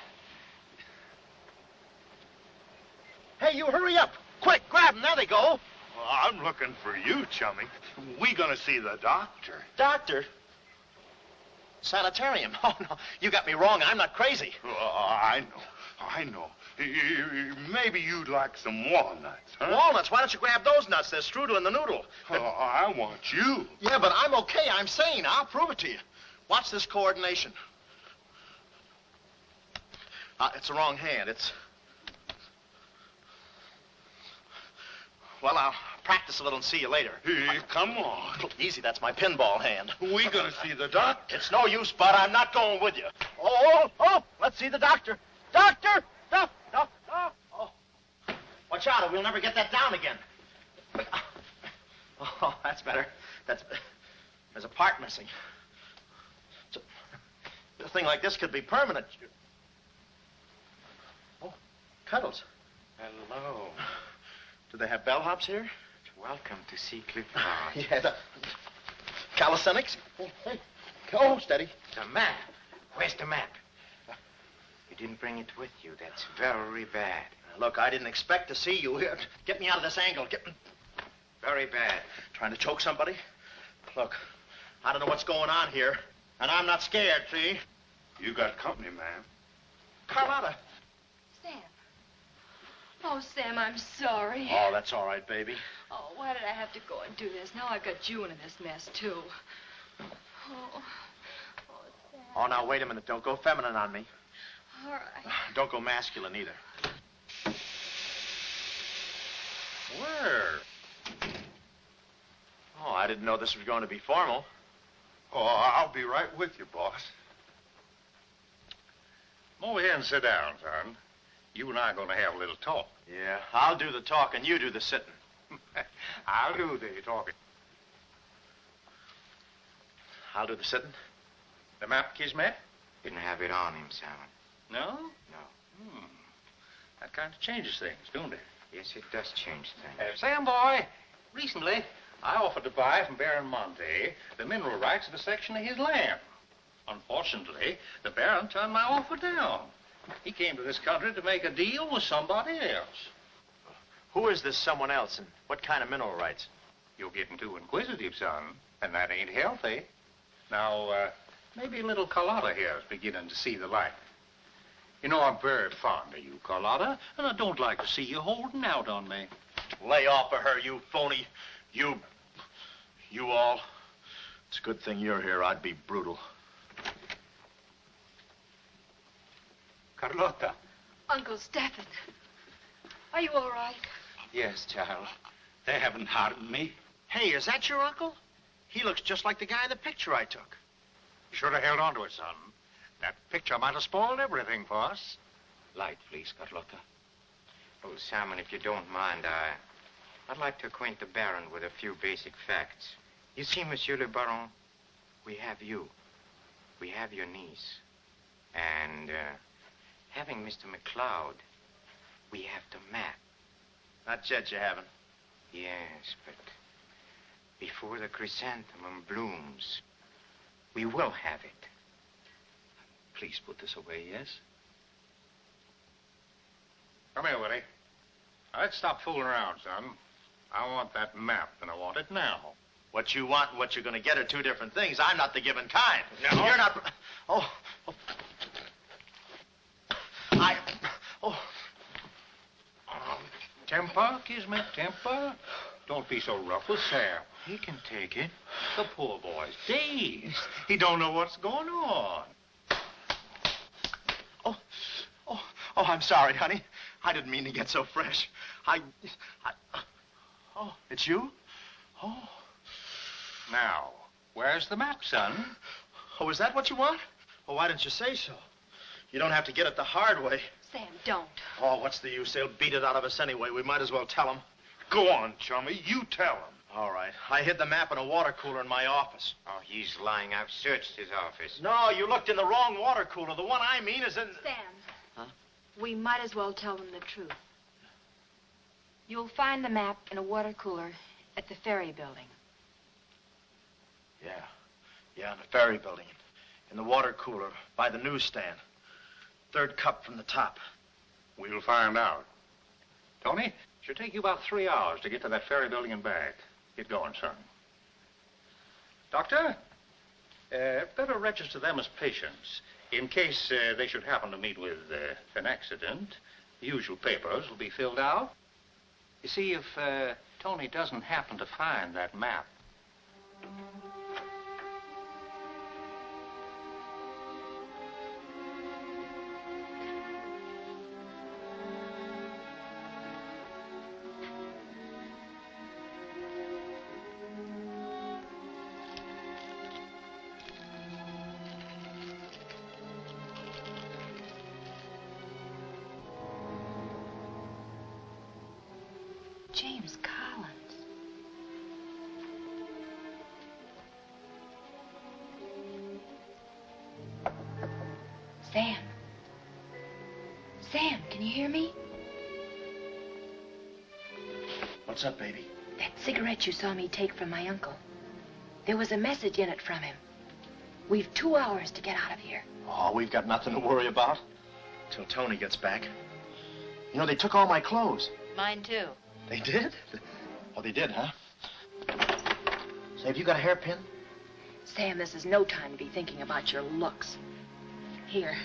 Hey, you hurry up. Quick, grab them. There they go. Well, I'm looking for you, chummy. We gonna see the doctor. Doctor? Sanitarium. Oh, no. You got me wrong. I'm not crazy. I know. Maybe you'd like some walnuts, huh? Walnuts? Why don't you grab those nuts? There's strudel in the noodle. I want you. Yeah, but I'm okay. I'm sane. I'll prove it to you. Watch this coordination. It's the wrong hand. It's... Well, I'll practice a little and see you later. Hey, come on. Easy, that's my pinball hand. We gonna see the doctor. It's no use, Bud. I'm not going with you. Oh, let's see the doctor. Doctor! No. Oh. Watch out, or we'll never get that down again. Oh, that's better. There's a part missing. A thing like this could be permanent. Oh, Cuddles. Hello. Do they have bellhops here? Welcome to see Clifford. Yeah, the calisthenics. Hey. Oh, steady. The map. Where's the map? You didn't bring it with you. That's very bad. Look, I didn't expect to see you here. Get me out of this angle. Very bad. Trying to choke somebody? Look, I don't know what's going on here, and I'm not scared, see? You got company, ma'am. Carlotta. Sam. Oh, Sam, I'm sorry. Oh, that's all right, baby. Oh, why did I have to go and do this? Now I've got you in this mess, too. Oh, Sam. Oh, now, wait a minute. Don't go feminine on me. All right. Don't go masculine, either. Where? Oh, I didn't know this was going to be formal. Oh, I'll be right with you, boss. Come over here and sit down, son. You and I are going to have a little talk. Yeah, I'll do the talking, you do the sitting. I'll do the talking. I'll do the sitting. The map, Kismet? Didn't have it on him, Simon. No? No. That kind of changes things, don't it? Yes, it does change things. Sam, boy, recently I offered to buy from Baron Monte the mineral rights of a section of his land. Unfortunately, the Baron turned my offer down. He came to this country to make a deal with somebody else. Who is this someone else, and what kind of mineral rights? You're getting too inquisitive, son, and that ain't healthy. Now, maybe little Carlotta here is beginning to see the light. You know, I'm very fond of you, Carlotta, and I don't like to see you holding out on me. Lay off of her, you phony. You all. It's a good thing you're here. I'd be brutal. Carlotta. Uncle Stafford. Are you all right? Yes, child. They haven't harmed me. Hey, is that your uncle? He looks just like the guy in the picture I took. You should have held on to it, son. That picture might have spoiled everything for us. Light, please, Carlotta. Oh, Simon, if you don't mind, I'd like to acquaint the Baron with a few basic facts. You see, Monsieur le Baron, we have you. We have your niece. And, having Mr. McLeod, we have the map. Not yet, you haven't. Yes, but before the chrysanthemum blooms, we will have it. Please put this away, yes? Come here, Willie. Now, let's stop fooling around, son. I want that map, and I want it now. What you want and what you're going to get are two different things. I'm not the given kind. No? You're not... Oh. Temper, Kismet, temper. Don't be so rough with Sam. He can take it. The poor boy's dazed. He don't know what's going on. Oh, I'm sorry, honey. I didn't mean to get so fresh. Oh, it's you? Oh. Now, where's the map, son? Oh, is that what you want? Oh, why didn't you say so? You don't have to get it the hard way. Sam, don't. Oh, what's the use? They'll beat it out of us anyway. We might as well tell them. Go on, chummy. You tell him. All right. I hid the map in a water cooler in my office. Oh, he's lying. I've searched his office. No, you looked in the wrong water cooler. The one I mean is in... Sam. Huh? We might as well tell them the truth. You'll find the map in a water cooler at the ferry building. Yeah, in the ferry building. In the water cooler by the newsstand. Third cup from the top. We'll find out. Tony, it should take you about 3 hours to get to that ferry building and back. Get going, son. Doctor, better register them as patients. In case they should happen to meet with an accident, the usual papers will be filled out. You see, if Tony doesn't happen to find that map... James Collins. Sam. Sam, can you hear me? What's up, baby? That cigarette you saw me take from my uncle. There was a message in it from him. We've 2 hours to get out of here. Oh, we've got nothing to worry about. Till Tony gets back. You know, they took all my clothes. Mine, too. They did? Oh, they did, huh? Say, have you got a hairpin? Sam, this is no time to be thinking about your looks. Here.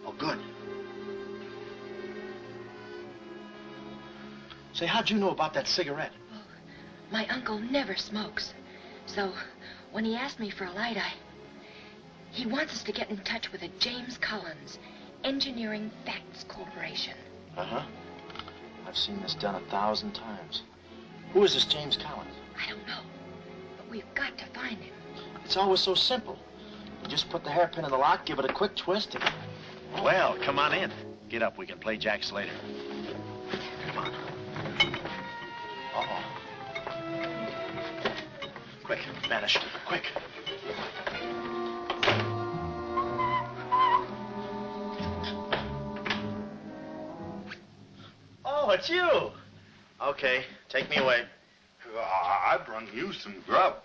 Oh, good. Say, how'd you know about that cigarette? Well, my uncle never smokes. So, when he asked me for a light, he wants us to get in touch with a James Collins, Engineering Facts Corporation. Uh-huh. I've seen this done 1,000 times. Who is this James Collins? I don't know, but we've got to find him. It's always so simple. You just put the hairpin in the lock, give it a quick twist, and... Well, come on in. Get up. We can play jacks later. Come on. Uh-oh. Quick, vanish. Quick. Oh, it's you. Okay, take me away. I brung you some grub.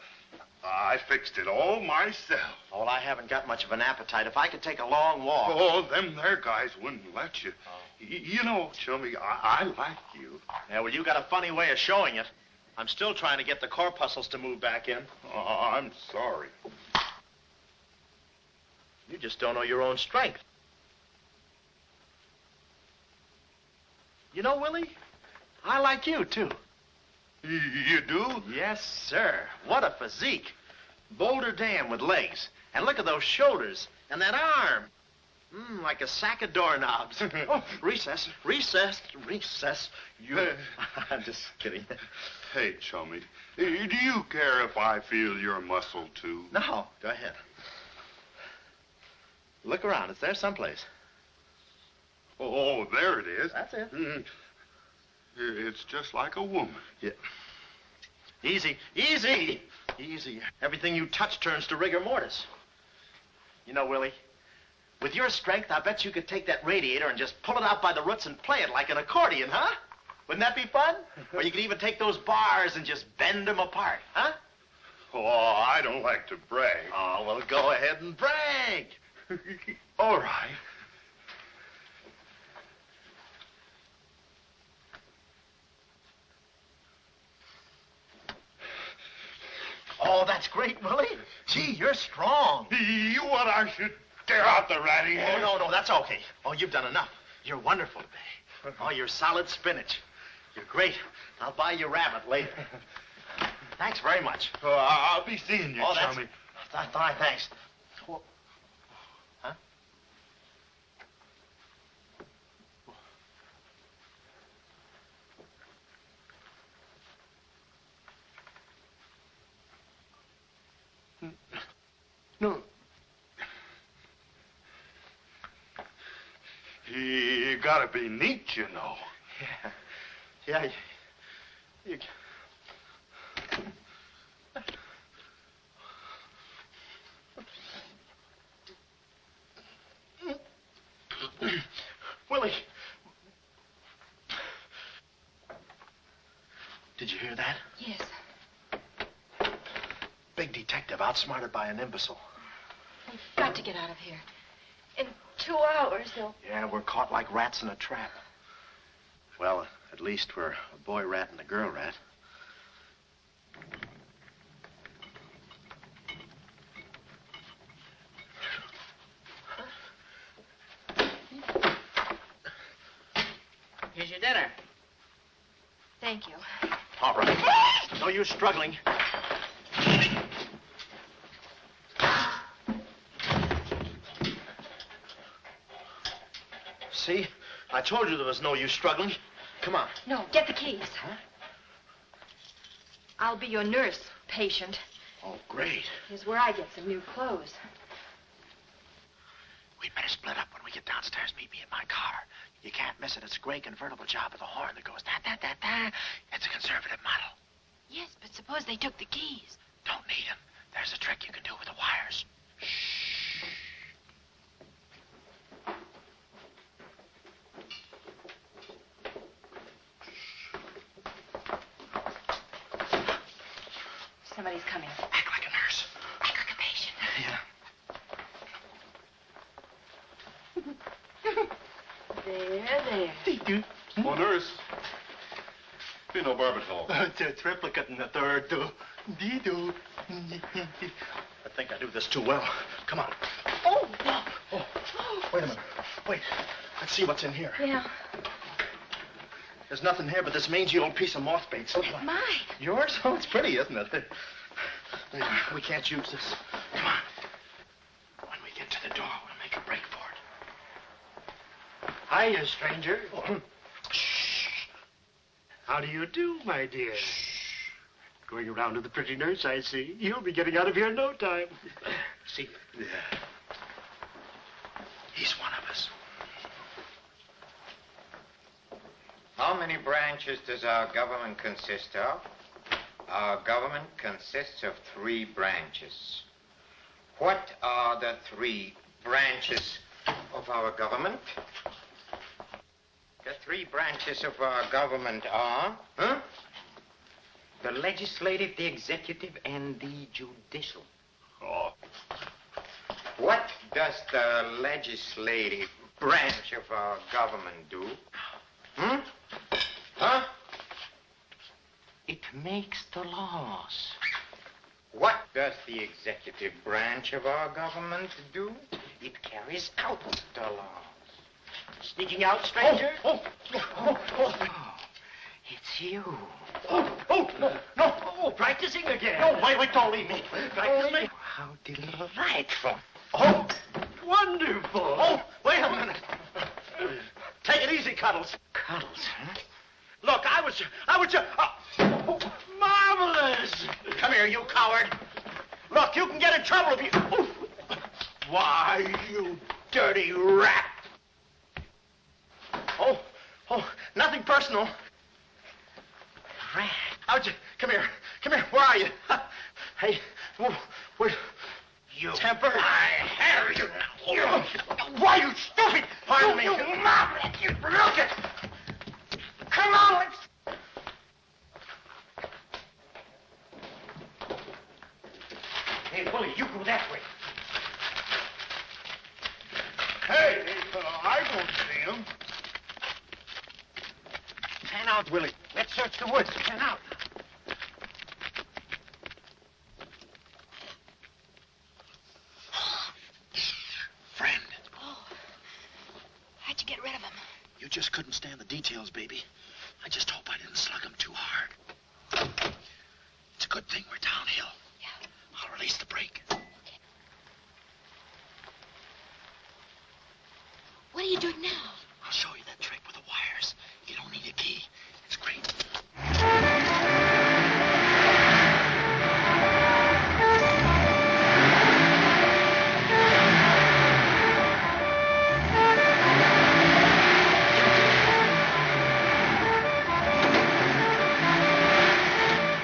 I fixed it all myself. Well, I haven't got much of an appetite. If I could take a long walk... Oh, them there guys wouldn't let you. You know, Chummy, I like you. Yeah, well, you got a funny way of showing it. I'm still trying to get the corpuscles to move back in. Oh, I'm sorry. You just don't know your own strength. You know, Willie, I like you, too. You do? Yes, sir. What a physique. Boulder Dam with legs. And look at those shoulders. And that arm. Like a sack of doorknobs. Oh, recess. You... I'm just kidding. Hey, Chummy, do you care if I feel your muscle, too? No, go ahead. Look around. It's there someplace. Oh, there it is. That's it. It's just like a woman. Yeah. Easy. Everything you touch turns to rigor mortis. You know, Willie, With your strength, I bet you could take that radiator and just pull it out by the roots and play it like an accordion, huh? Wouldn't that be fun? Or you could even take those bars and just bend them apart, huh? Oh, I don't like to brag. Oh, well, go ahead and brag. All right. Oh, that's great, Willie. Gee, you're strong. You want I should tear out the ratty Oh, no, that's okay. Oh, you've done enough. You're wonderful today. Oh, you're solid spinach. You're great. I'll buy you rabbit later. Thanks very much. Oh, I'll be seeing you, chummy. Fine, thanks. Huh? No. You gotta be neat, you know. Yeah. You... Willie. Did you hear that? Yes. Big detective outsmarted by an imbecile. We've got to get out of here. In 2 hours, they'll... Yeah, we're caught like rats in a trap. Well, at least we're a boy rat and a girl rat. Here's your dinner. Thank you. All right. No use struggling. See? I told you there was no use struggling. Come on. No, get the keys. Huh? I'll be your nurse, patient. Oh, great. Here's where I get some new clothes. We'd better split up when we get downstairs. Meet me in my car. You can't miss it. It's a gray convertible job with a horn that goes da-da-da-da. It's a conservative model. Yes, but suppose they took the keys. Don't need them. There's a trick you can do with the wires. Somebody's coming. Act like a nurse. Act like a patient. Yeah. There. Oh, nurse. Be no barbital. It's a triplicate in the third, too. I think I do this too well. Come on. Oh, no. Oh, wait a minute. Wait. Let's see what's in here. Yeah. There's nothing here but this mangy old piece of moth bait. It's mine. Yours? Oh, it's pretty, isn't it? We can't use this. Come on. When we get to the door, we'll make a break for it. Hiya, stranger. Shh. How do you do, my dear? Going around to the pretty nurse, I see. You'll be getting out of here in no time. See? Yeah. He's one of us. How many branches does our government consist of? Our government consists of 3 branches. What are the 3 branches of our government? The 3 branches of our government are, the legislative, the executive, and the judicial. Oh. What does the legislative branch of our government do? Huh? It makes the laws. What does the executive branch of our government do? It carries out the laws. Sneaking out, stranger? Oh, it's you. No, practicing again. No, wait, don't leave me. Practicing? How delightful. Oh, wonderful. Oh, wait a minute. Take it easy, Cuddles. Cuddles, huh? Look, I was just... marvelous! Come here, you coward. Look, you can get in trouble if you... Why, you dirty rat. Oh, nothing personal. Rat. Come here. Where are you? Hey, where... you. Temper? I have you now. Why, you stupid! Pardon me. You mom! You look it! Come on, let's... Hey, Willie, you go that way. Hey, I don't see him. Pan out, Willie. Let's search the woods. Pan out. Friend, How'd you get rid of him? you just couldn't stand the details, baby. I just hope I didn't slug him too hard. It's a good thing we're downhill. Yeah. I'll release the brake. What are you doing now? I'll show you that trick with the wires. You don't need a key. It's great.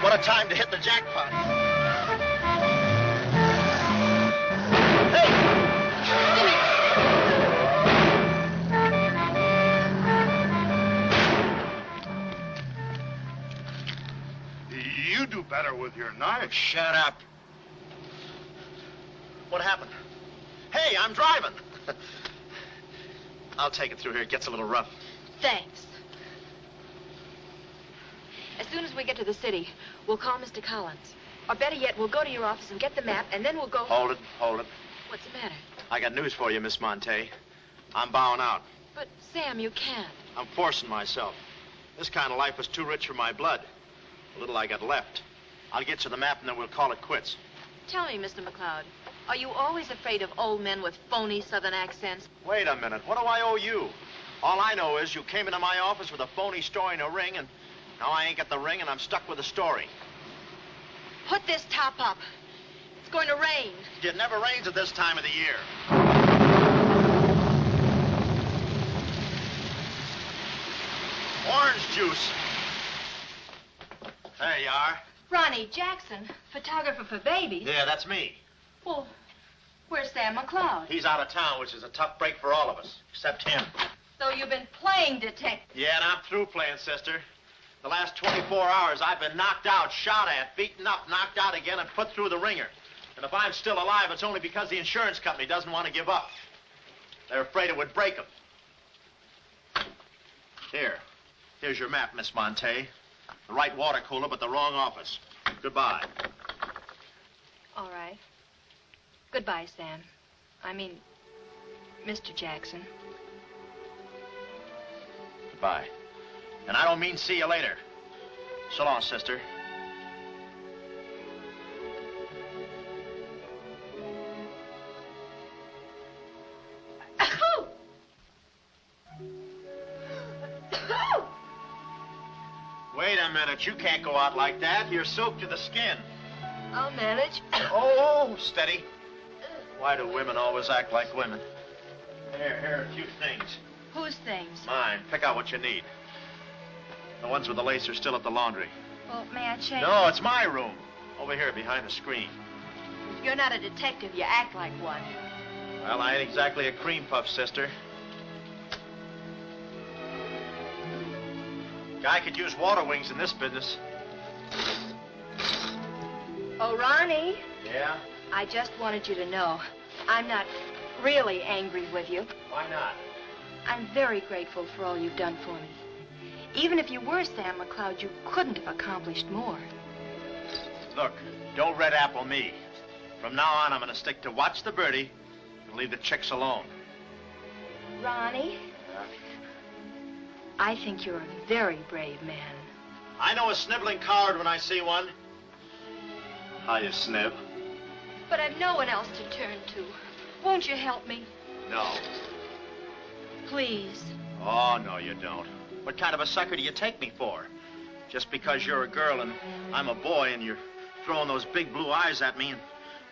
What a time to hit the jackpot. You do better with your knife. Shut up. What happened? Hey, I'm driving. I'll take it through here. It gets a little rough. Thanks. As soon as we get to the city, we'll call Mr. Collins. Or better yet, we'll go to your office and get the map, and then we'll go... Hold it. What's the matter? I got news for you, Miss Monte. I'm bowing out. But, Sam, you can't. I'm forcing myself. This kind of life is too rich for my blood. The little I got left. I'll get you the map, and then we'll call it quits. Tell me, Mr. McLeod, are you always afraid of old men with phony southern accents? Wait a minute. What do I owe you? All I know is you came into my office with a phony story and a ring, and now I ain't got the ring, and I'm stuck with a story. Put this top up. It's going to rain. It never rains at this time of the year. Orange juice. There you are. Ronnie Jackson, photographer for babies. Yeah, that's me. Well, where's Sam McLeod? He's out of town, which is a tough break for all of us, except him. So you've been playing detective. Yeah, and I'm through playing, sister. The last 24 hours, I've been knocked out, shot at, beaten up, knocked out again, and put through the ringer. And if I'm still alive, it's only because the insurance company doesn't want to give up. They're afraid it would break them. Here's your map, Miss Monte. The right water cooler, but the wrong office. Goodbye. All right. Goodbye, Sam. I mean, Mr. Jackson. Goodbye. And I don't mean see you later. So long, sister. Wait a minute. You can't go out like that. You're soaked to the skin. I'll manage. Oh, steady. Why do women always act like women? Here are a few things. Whose things? Mine. Pick out what you need. The ones with the lace are still at the laundry. Well, may I change? No, it's my room. Over here, behind the screen. You're not a detective. You act like one. Well, I ain't exactly a cream puff, sister. Guy could use water wings in this business. Oh, Ronnie. Yeah? I just wanted you to know I'm not really angry with you. Why not? I'm very grateful for all you've done for me. Even if you were Sam McLeod, you couldn't have accomplished more. Look, don't red apple me. From now on, I'm going to stick to watch the birdie and leave the chicks alone. Ronnie, I think you're a very brave man. I know a sniveling coward when I see one. How you snib? But I've no one else to turn to. Won't you help me? No. Please. Oh, no, you don't. What kind of a sucker do you take me for? Just because you're a girl and I'm a boy and you're throwing those big blue eyes at me and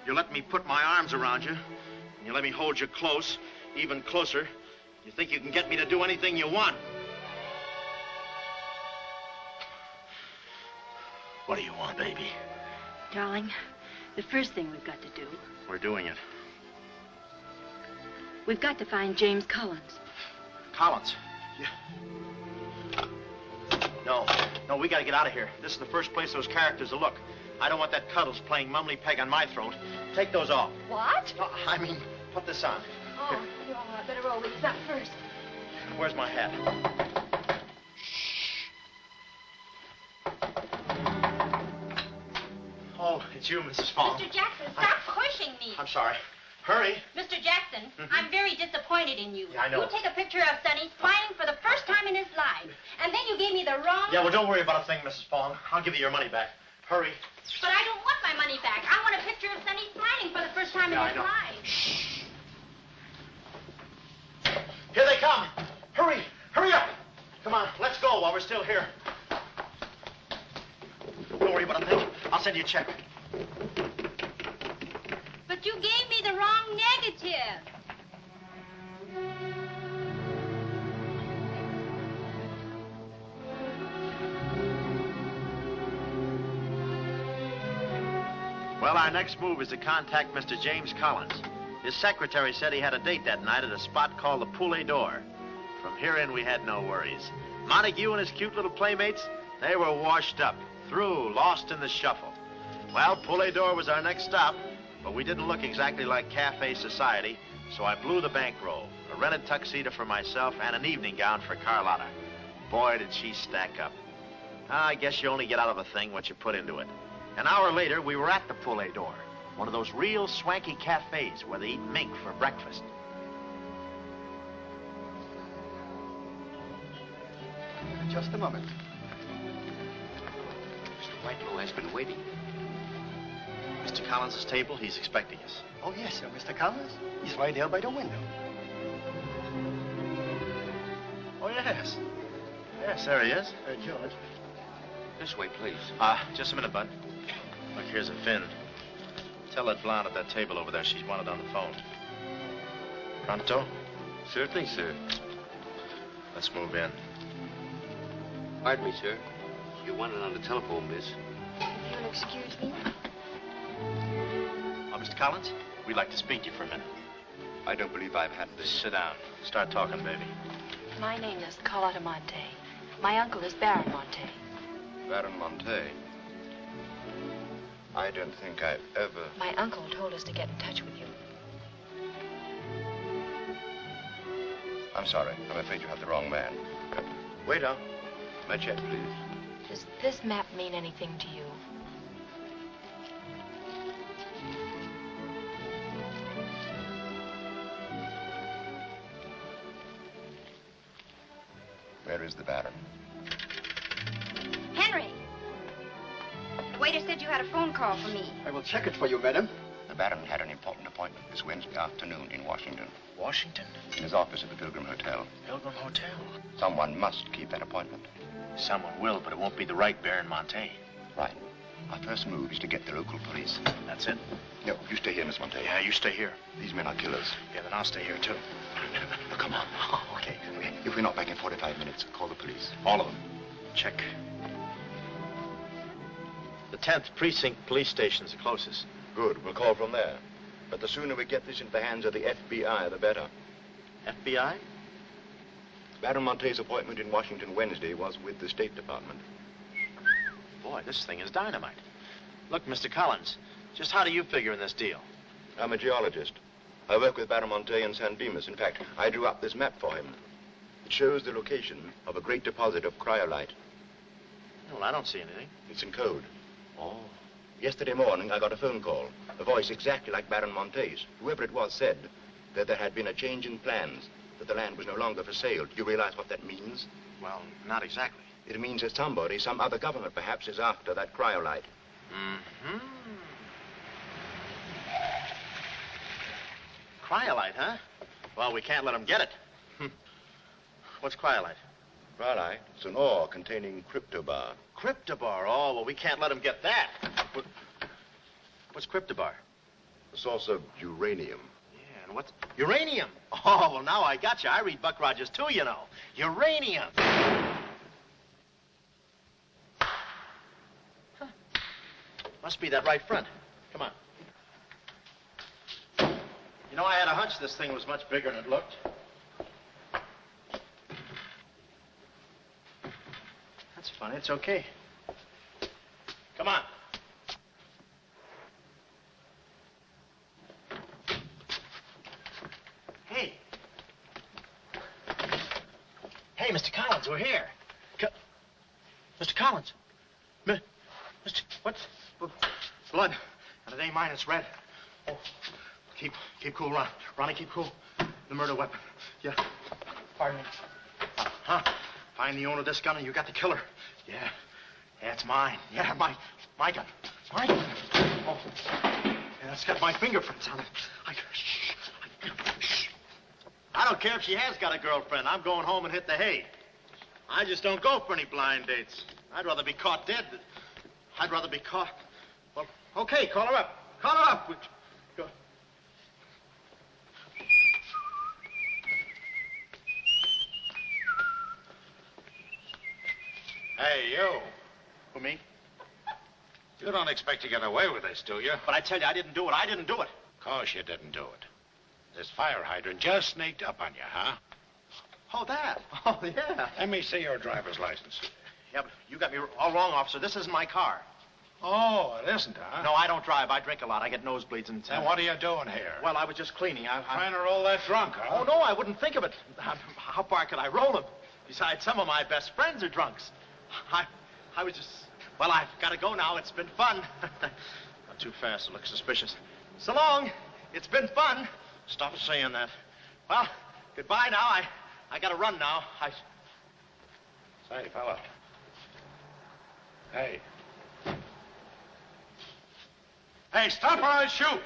you let me put my arms around you and you let me hold you close, even closer, you think you can get me to do anything you want. What do you want, baby? Darling, The first thing we've got to do, We're doing it. we've got to find James Collins. Collins. Yeah. No, we gotta get out of here. This is the first place those characters will look. I don't want that Cuddles playing mumbly peg on my throat. Take those off. What? No, I mean, put this on. Oh, no, I better roll these up first. Where's my hat? Oh, it's you, Mrs. Fong. Mr. Jackson, stop pushing me. I'm sorry. Hurry. Mr. Jackson, I'm very disappointed in you. Yeah, I know. You take a picture of Sonny smiling for the first time in his life, and then you gave me the wrong... Yeah, well, don't worry about a thing, Mrs. Fong. I'll give you your money back. Hurry. But I don't want my money back. I want a picture of Sonny smiling for the first time in Yeah, his I know. life. Shh. Here they come. Hurry. Hurry up. Come on, let's go while we're still here. Don't worry about a thing. I'll send you a check. But you gave me the wrong negative. Well, our next move is to contact Mr. James Collins. His secretary said he had a date that night at a spot called the Poulet d'Or. From here in, we had no worries. Montague and his cute little playmates, they were washed up, through, lost in the shuffle. Well, Poulet d'Or was our next stop, but we didn't look exactly like cafe society, so I blew the bankroll, a rented tuxedo for myself and an evening gown for Carlotta. Boy, did she stack up. I guess you only get out of a thing what you put into it. An hour later, we were at the Poulet d'Or, one of those real swanky cafes where they eat mink for breakfast. Just a moment. Mr. Whitelaw has been waiting. Mr. Collins' table, he's expecting us. Oh, yes, sir. Mr. Collins? He's right there by the window. Oh, yes. Yes, there he is. George. This way, please. Just a minute, Bud. Look, here's a fin. Tell that blonde at that table over there she's wanted on the phone. Pronto? Certainly, sir. Let's move in. Pardon me, sir. You wanted on the telephone, miss. You'll excuse me? Oh, Mr. Collins, we'd like to speak to you for a minute. I don't believe I've had this. Sit down. Start talking, baby. My name is Carlotta Monte. My uncle is Baron Monte. Baron Monte. I don't think I've ever... My uncle told us to get in touch with you. I'm sorry. I'm afraid you have the wrong man. Waiter, my check, please. Does this map mean anything to you? Where is the Baron? Henry! The waiter said you had a phone call for me. I will check it for you, madam. The Baron had an important appointment this Wednesday afternoon in Washington. Washington? In his office at the Pilgrim Hotel. Pilgrim Hotel? Someone must keep that appointment. Someone will, but it won't be the right Baron Monte. Right. Our first move is to get the local police. That's it? No, you stay here, Miss Monte. Yeah, you stay here. These men are killers. Yeah, then I'll stay here, too. No, come on. Okay. If we're not back in 45 minutes, call the police. All of them. Check. The 10th Precinct Police Station's the closest. Good. We'll call from there. But the sooner we get this into the hands of the FBI, the better. FBI? Baron Monte's appointment in Washington Wednesday was with the State Department. Boy, this thing is dynamite. Look, Mr. Collins, just how do you figure in this deal? I'm a geologist. I work with Baron Monte in San Dimas. In fact, I drew up this map for him. It shows the location of a great deposit of cryolite. Well, I don't see anything. It's in code. Oh. Yesterday morning, I got a phone call. A voice exactly like Baron Monte's. Whoever it was said that there had been a change in plans, that the land was no longer for sale. Do you realize what that means? Well, not exactly. It means that somebody, some other government perhaps, is after that cryolite. Mm-hmm. Cryolite, huh? Well, we can't let them get it. What's cryolite? Cryolite? It's an ore containing cryptobar. Cryptobar? Oh, well, we can't let them get that. What's cryptobar? A source of uranium. Yeah, and what's... Uranium? Oh, well, now I got you. I read Buck Rogers, too, you know. Uranium. Huh. Must be that right front. Come on. You know, I had a hunch this thing was much bigger than it looked. That's funny. It's okay. Come on. Hey. Hey, Mr. Collins, we're here. Mr. Collins. Mr. What's... Blood. And it ain't mine, it's red. Oh, keep cool, Ron. Ronnie, keep cool. The murder weapon. Yeah. Pardon me. Find the owner of this gun and you got the killer. Yeah. Yeah, it's mine. Yeah, my gun. My gun. Oh. Yeah, it's got my fingerprints on it. I don't care if she has got a girlfriend. I'm going home and hit the hay. I just don't go for any blind dates. I'd rather be caught dead than... I'd rather be caught... Well, okay, call her up. Call her up. Go. Hey, you. Who, me? You don't expect to get away with this, do you? But I tell you, I didn't do it. I didn't do it. Of course you didn't do it. This fire hydrant just sneaked up on you, huh? Oh, that? Oh, yeah. Let me see your driver's license. Yeah, but you got me all wrong, officer. This isn't my car. Oh, it isn't, huh? No, I don't drive. I drink a lot. I get nosebleeds and... Then what are you doing here? Well, I was just cleaning. I'm trying to roll that drunk, huh? Oh, no, I wouldn't think of it. How far could I roll them? Besides, some of my best friends are drunks. I was just... Well, I've got to go now. It's been fun. Not too fast. It looks suspicious. So long. It's been fun. Stop saying that. Well, goodbye now. I got to run now. Say, fella. Hey. Hey, stop or I'll shoot.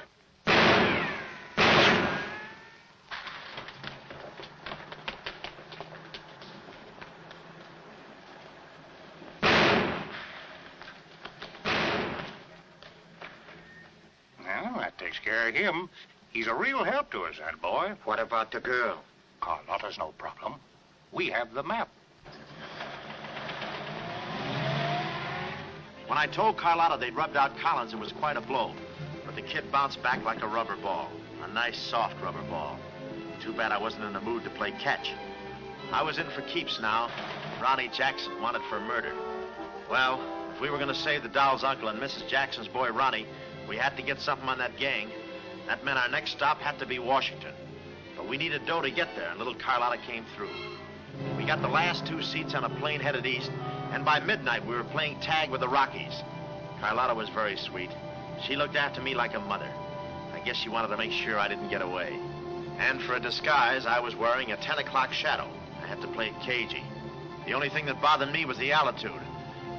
Well, that takes care of him. He's a real help to us, that boy. What about the girl? Carlotta's no problem. We have the map. When I told Carlotta they'd rubbed out Collins, it was quite a blow. But the kid bounced back like a rubber ball. A nice, soft rubber ball. Too bad I wasn't in the mood to play catch. I was in for keeps now. Ronnie Jackson wanted for murder. Well, if we were going to save the doll's uncle and Mrs. Jackson's boy, Ronnie, we had to get something on that gang. That meant our next stop had to be Washington. But we needed dough to get there, and little Carlotta came through. We got the last 2 seats on a plane headed east, and by midnight we were playing tag with the Rockies. Carlotta was very sweet. She looked after me like a mother. I guess she wanted to make sure I didn't get away. And for a disguise, I was wearing a 10 o'clock shadow. I had to play it cagey. The only thing that bothered me was the altitude.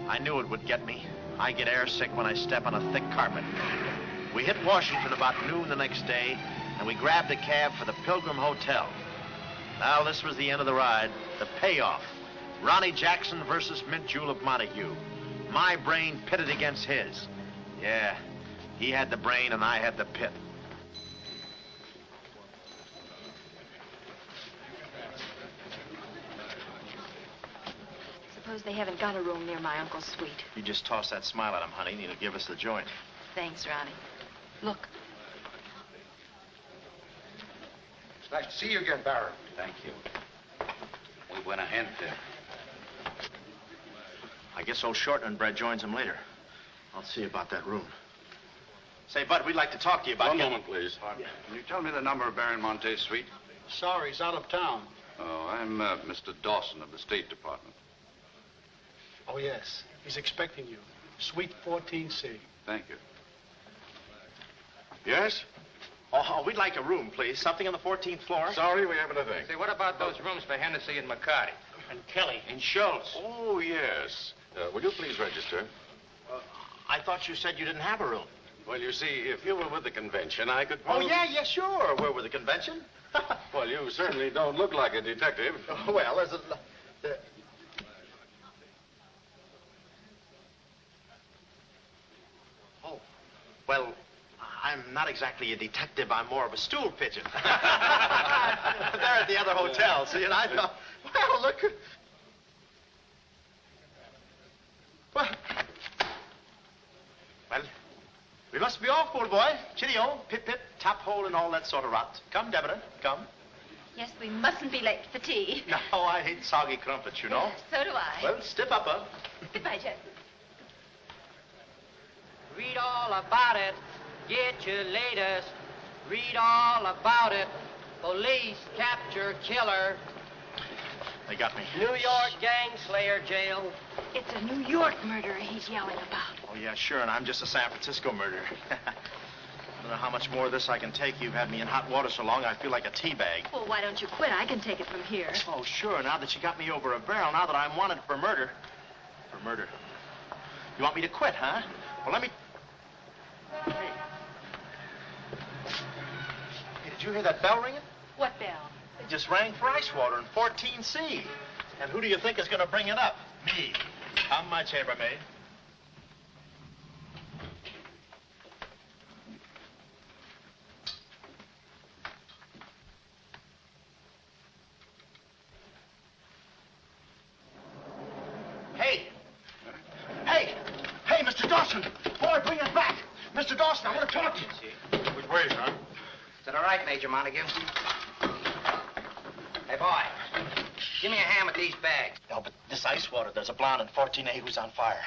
I knew it would get me. I get airsick when I step on a thick carpet. We hit Washington about noon the next day, and we grabbed a cab for the Pilgrim Hotel. Well, this was the end of the ride, the payoff. Ronnie Jackson versus Mint Julep Montague. My brain pitted against his. Yeah, he had the brain and I had the pit. Suppose they haven't got a room near my uncle's suite. You just toss that smile at him, honey, and he'll give us the joint. Thanks, Ronnie. Look. It's nice to see you again, Baron. Thank you. We went ahead there. I guess old Shorten and Bread joins him later. I'll see about that room. Say, Bud, we'd like to talk to you about... One moment, please. Yeah. Can you tell me the number of Baron Monte's suite? Sorry, he's out of town. Oh, I'm Mr. Dawson of the State Department. Oh, yes. He's expecting you. Suite 14C. Thank you. Yes? Oh, we'd like a room, please. Something on the 14th floor. Sorry, we haven't a thing. Say, what about those rooms for Hennessy and McCarty? And Kelly. And Schultz? Oh, yes. Will you please register? I thought you said you didn't have a room. Well, you see, if you were with the convention, I could... Oh, yeah, sure. We're with the convention. Well, you certainly don't look like a detective. Oh, well, there's a... Oh, well, I'm not exactly a detective. I'm more of a stool pigeon. They're at the other hotel, see, and I thought, well, look... Well, we must be off old boy. Cheerio, pip-pip, tap hole, and all that sort of rot. Come, Deborah, come. Yes, we mustn't be late for tea. No, I hate soggy crumpets, you know. So do I. Well, stiff upper. Goodbye, Jack. Read all about it. Get your latest. Read all about it. Police capture killer. They got me. New York gang slayer jail. It's a New York murderer he's yelling about. Oh, yeah, sure, and I'm just a San Francisco murderer. I don't know how much more of this I can take. You've had me in hot water so long, I feel like a tea bag. Well, why don't you quit? I can take it from here. Oh, sure, now that you got me over a barrel, now that I'm wanted for murder. For murder. You want me to quit, huh? Well, let me... Hey. Hey, did you hear that bell ringing? What bell? It just rang for ice water in 14C. And who do you think is going to bring it up? Me. I'm my chambermaid. Hey! Hey! Hey, Mr. Dawson! Boy, bring it back! Mr. Dawson, I want to talk to you. Which way, son? Is that all right, Major Montague? Hey, boy. Give me a hand with these bags. No, but this ice water, there's a blonde in 14A who's on fire.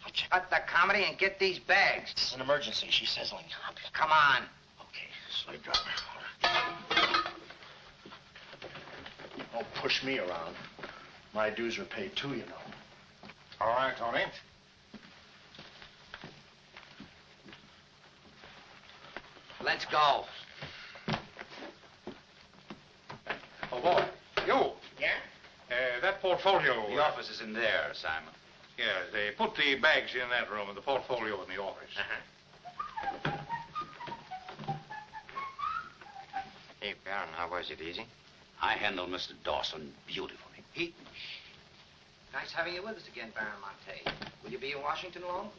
I'll check. Cut the comedy and get these bags. This is an emergency. She's sizzling. Come on. Okay, slave driver. Don't push me around. My dues are paid too, you know. All right, Tony. Let's go. Oh, boy. You. Yeah? That portfolio. The office is in there, Simon. Yeah, they put the bags in that room and the portfolio in the office. Hey, Baron, how was it? Easy? I handled Mr. Dawson beautifully. Nice having you with us again, Baron Monte. Will you be in Washington long?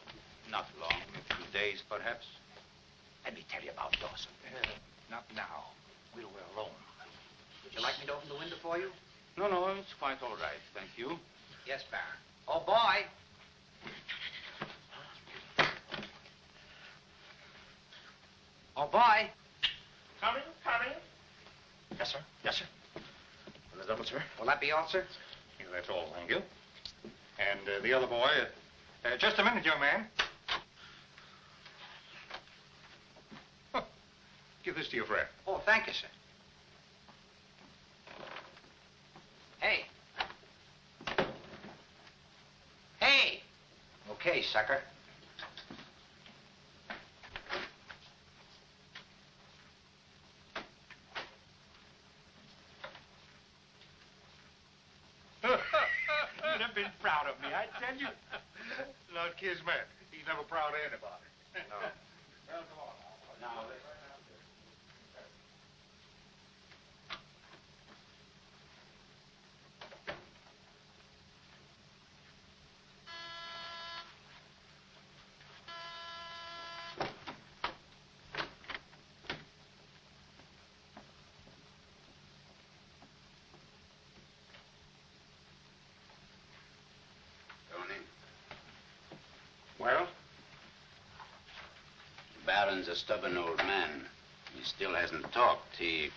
Not long, a few days, perhaps. Let me tell you about Dawson. Not now. We're alone. Would you like me to open the window for you? No, it's quite all right, thank you. Yes, Baron. Oh, boy. Oh, boy. Coming. Yes, sir. Yes, sir. And the double, sir. Will that be all, sir? Yeah, that's all, thank you. And the other boy, just a minute, young man. Huh. Give this to your friend. Oh, thank you, sir. Hey. Hey. Okay, sucker. You'd have been proud of me, I tell you. Not Kismet. He's never proud of anybody. No. Well, come on now. Now, let's... Well? The Baron's a stubborn old man. He still hasn't talked. He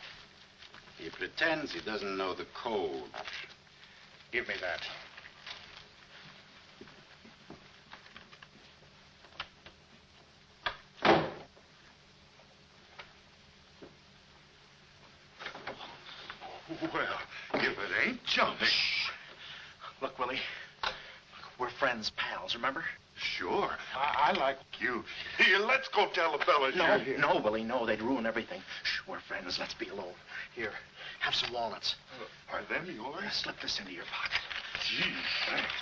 pretends he doesn't know the code. Give me that. Well, if it ain't jumping. Shh. Look, Willie. We're friends, pals, remember? Sure. I like you. Here, let's go tell the fellas you're here. No, Willie, no. They'd ruin everything. Shh, we're friends. Let's be alone. Here, have some walnuts. Are them yours? Slip this into your pocket. Gee, thanks.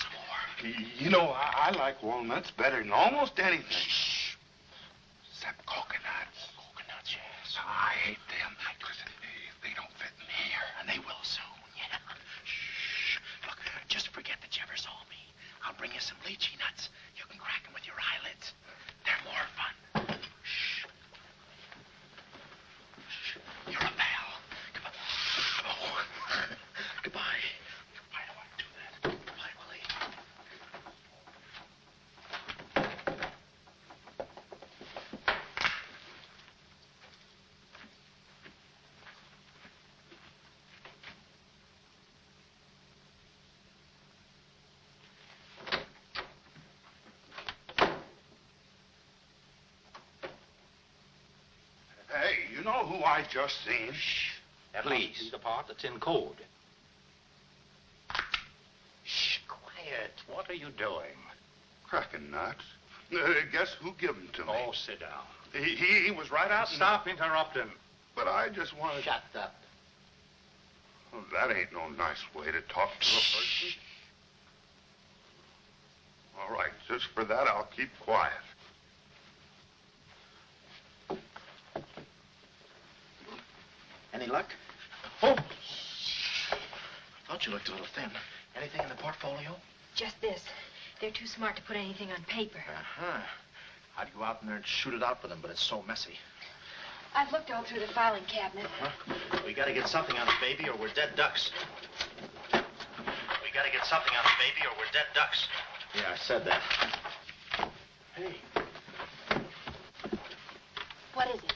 Some more. You know, I like walnuts better than almost anything. Shh. Except coconuts. Coconuts, yes. I hate them because they don't fit in here. And they will soon, yeah. Shh. Look, just forget that you ever saw me. I'll bring you some lychee nuts. You can crack them with your eyelids. They're more fun. Shh. Shh. You're a pal. Come on. Oh. Goodbye. I don't want to do that. Goodbye, Willie. who I just seen? Shh. At least the part that's in code. Shh, quiet. What are you doing? Cracking nuts. Guess who gave him to me? Oh, sit down. He was right out. Stop interrupting. But I just wanted. Shut up. Well, that ain't no nice way to talk to a person. All right, just for that, I'll keep quiet. Any luck? Oh! Thought you looked a little thin. Anything in the portfolio? Just this. They're too smart to put anything on paper. Uh-huh. I'd go out in there and shoot it out with them, but it's so messy. I've looked all through the filing cabinet. Uh-huh. We gotta get something on it, baby, or we're dead ducks. We gotta get something on it, baby, or we're dead ducks. Yeah, I said that. Hey. What is it?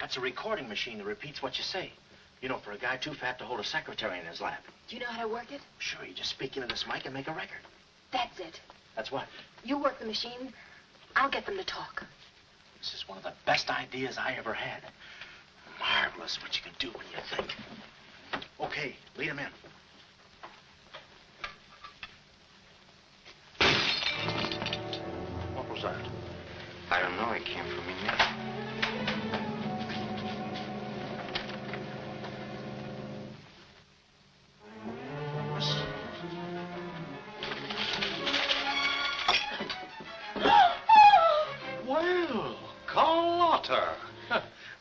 That's a recording machine that repeats what you say. You know, for a guy too fat to hold a secretary in his lap. Do you know how to work it? Sure, you just speak into this mic and make a record. That's it. That's what? You work the machine. I'll get them to talk. This is one of the best ideas I ever had. Marvelous what you can do when you think. Okay, lead him in. What was that? I don't know. It came from in there. Well, Carlotta.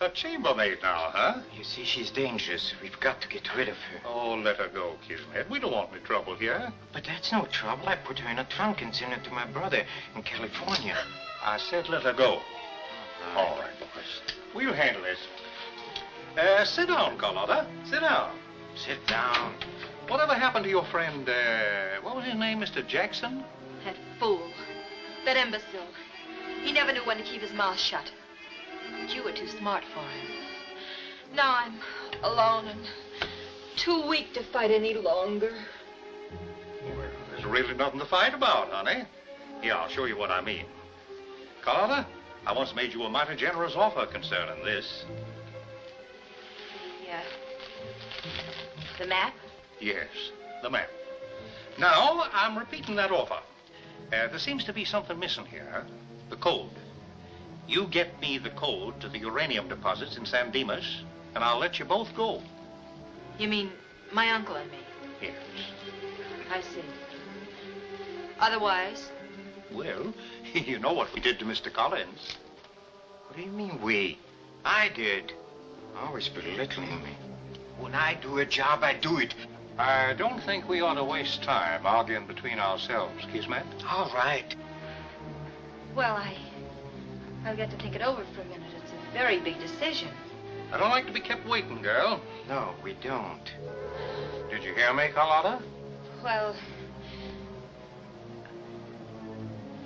A chambermaid now, huh? You see, she's dangerous. We've got to get rid of her. Oh, let her go, Kismet. We don't want any trouble here. But that's no trouble. I put her in a trunk and sent her to my brother in California. I said let her go. All right, boys. We'll handle this. Sit down, Carlotta. Sit down. Sit down. Whatever happened to your friend, what was his name, Mr. Jackson? That fool. That imbecile. He never knew when to keep his mouth shut. You were too smart for him. Now I'm alone and too weak to fight any longer. Well, there's really nothing to fight about, honey. Here, I'll show you what I mean. Carlotta, I once made you a mighty generous offer concerning this. Yeah. The map? Yes, the map. Now, I'm repeating that offer. There seems to be something missing here. The code. You get me the code to the uranium deposits in San Dimas, and I'll let you both go. You mean my uncle and me? Yes. I see. Otherwise? Well, you know what we did to Mr. Collins. What do you mean, we? I did. Always belittling me. When I do a job, I do it. I don't think we ought to waste time arguing between ourselves, Kismet. All right. Well, I'll get to think it over for a minute. It's a very big decision. I don't like to be kept waiting, girl. No, we don't. Did you hear me, Carlotta? Well,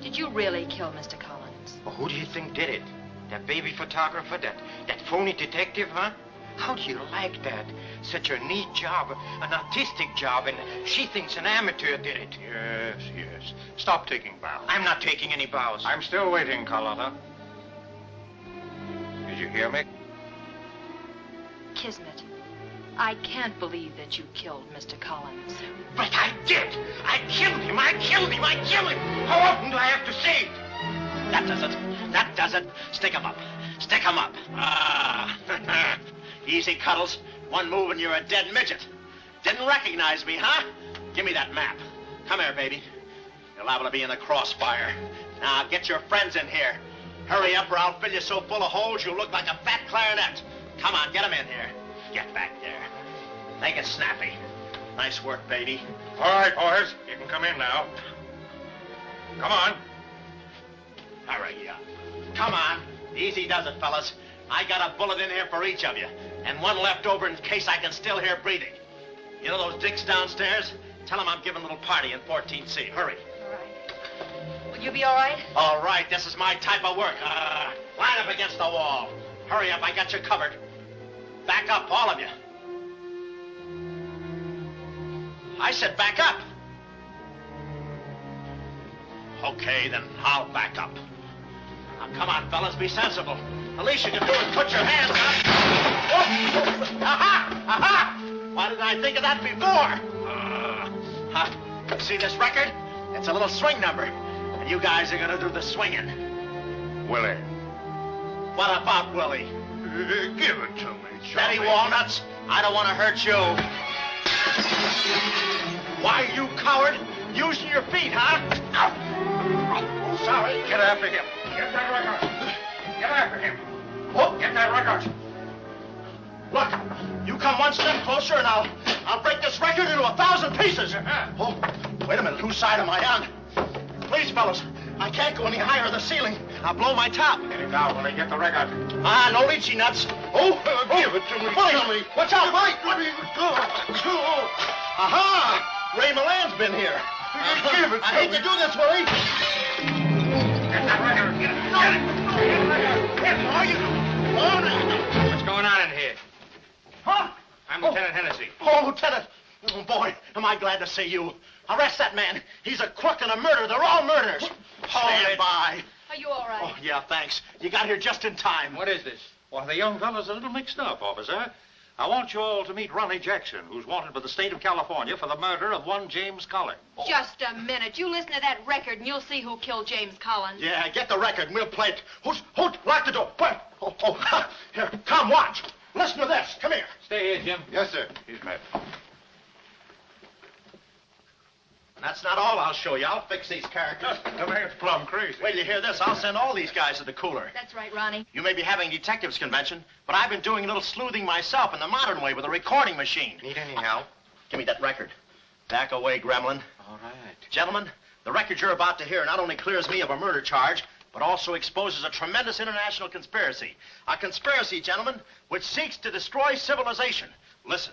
did you really kill Mr. Collins? Well, who do you think did it? That baby photographer? That phony detective, huh? How do you like that? Such a neat job, an artistic job, and she thinks an amateur did it. Yes, yes. Stop taking bows. I'm not taking any bows. I'm still waiting, Carlotta. Did you hear me? Kismet, I can't believe that you killed Mr. Collins. But I did! I killed him! I killed him! I killed him! How often do I have to say it? That does it. That does it. Stick 'em up. Stick 'em up. Ah. Easy, Cuddles. One move and you're a dead midget. Didn't recognize me, huh? Give me that map. Come here, baby. You're liable to be in the crossfire. Now, get your friends in here. Hurry up or I'll fill you so full of holes you'll look like a fat clarinet. Come on, get 'em in here. Get back there. Make it snappy. Nice work, baby. All right, boys. You can come in now. Come on. Hurry up. Come on. Easy does it, fellas. I got a bullet in here for each of you, and one left over in case I can still hear breathing. You know those dicks downstairs? Tell them I'm giving a little party in 14C. Hurry. All right. Will you be all right? All right, this is my type of work. Line up against the wall. Hurry up, I got you covered. Back up, all of you. I said back up. Okay, then I'll back up. Now, come on, fellas, be sensible. The least you can do is put your hands up. Oh. Aha! Aha! Why didn't I think of that before? See this record? It's a little swing number. And you guys are going to do the swinging. Willie. What about Willie? Give it to me, Steady, Walnuts. I don't want to hurt you. Why, you coward? Using your feet, huh? Oh, sorry. Get after him. Get that record. Get after him. Oh, get that record. Look, you come one step closer and I'll break this record into 1,000 pieces. Oh, wait a minute. Whose side am I on? Please, fellas, I can't go any higher than the ceiling. I'll blow my top. Get it down, Willie. Get the record. Ah, no lychee nuts. Oh, give it to me. Willie, watch out, Willie. Aha! Ray Milan's been here. Give it to I hate to do this, Willie. Get that record. Get it. Get it. What's going on in here? Huh? I'm Lieutenant Hennessy. Oh, Lieutenant. Oh, boy, am I glad to see you. Arrest that man. He's a crook and a murderer. They're all murderers. Stand by. Are you all right? Oh, yeah, thanks. You got here just in time. What is this? Well, the young fellow's a little mixed up, officer. I want you all to meet Ronnie Jackson, who's wanted by the state of California for the murder of one James Collins. Just a minute. You listen to that record and you'll see who killed James Collins. Yeah, get the record and we'll play it. Who's lock the door. Wait. Oh, here, come watch. Listen to this. Come here. Stay here, Jim. Yes, sir. He's met. And that's not all I'll show you. I'll fix these characters. The man's plumb crazy. Wait till you hear this. I'll send all these guys to the cooler. That's right, Ronnie. You may be having a detectives convention, but I've been doing a little sleuthing myself in the modern way with a recording machine. Need any help? Give me that record. Back away, gremlin. All right. Gentlemen, the record you're about to hear not only clears me of a murder charge, but also exposes a tremendous international conspiracy. A conspiracy, gentlemen, which seeks to destroy civilization. Listen.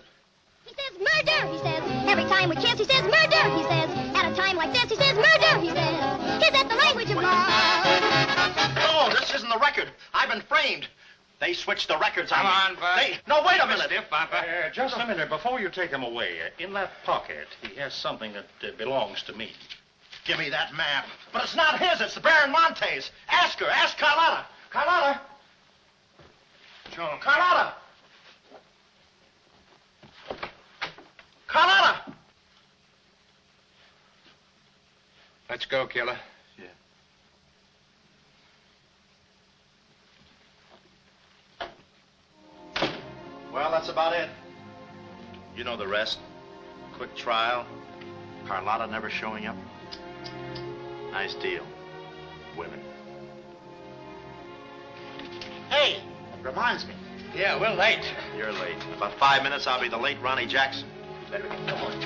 He says murder, he says. Every time we kiss, he says murder, he says. At a time like this, he says murder, he says. Is that the language of love? No, this isn't the record. I've been framed. They switched the records on me. Come on, Bud. No, wait a minute. Just a minute. Before you take him away, in that pocket, he has something that belongs to me. Give me that map. But it's not his. It's the Baron Monte's. Ask her. Ask Carlotta. Carlotta. John. Carlotta. Carlotta. Let's go, killer. Yeah. Well, that's about it. You know the rest. Quick trial. Carlotta never showing up. Nice deal. Women. Hey, reminds me. Yeah, we're late. You're late. In about 5 minutes, I'll be the late Ronnie Jackson. Better get going.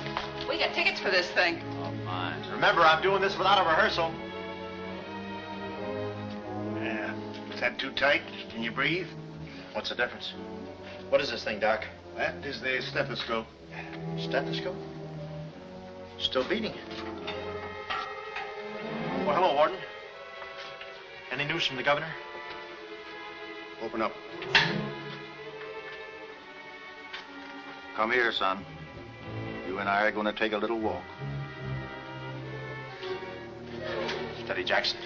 We got tickets for this thing. Oh, fine. Remember, I'm doing this without a rehearsal. Yeah. Is that too tight? Can you breathe? What's the difference? What is this thing, Doc? That is the stethoscope. Stethoscope? Still beating. Well, hello, Warden. Any news from the governor? Open up. Come here, son. You and I are going to take a little walk. Steady, Jackson.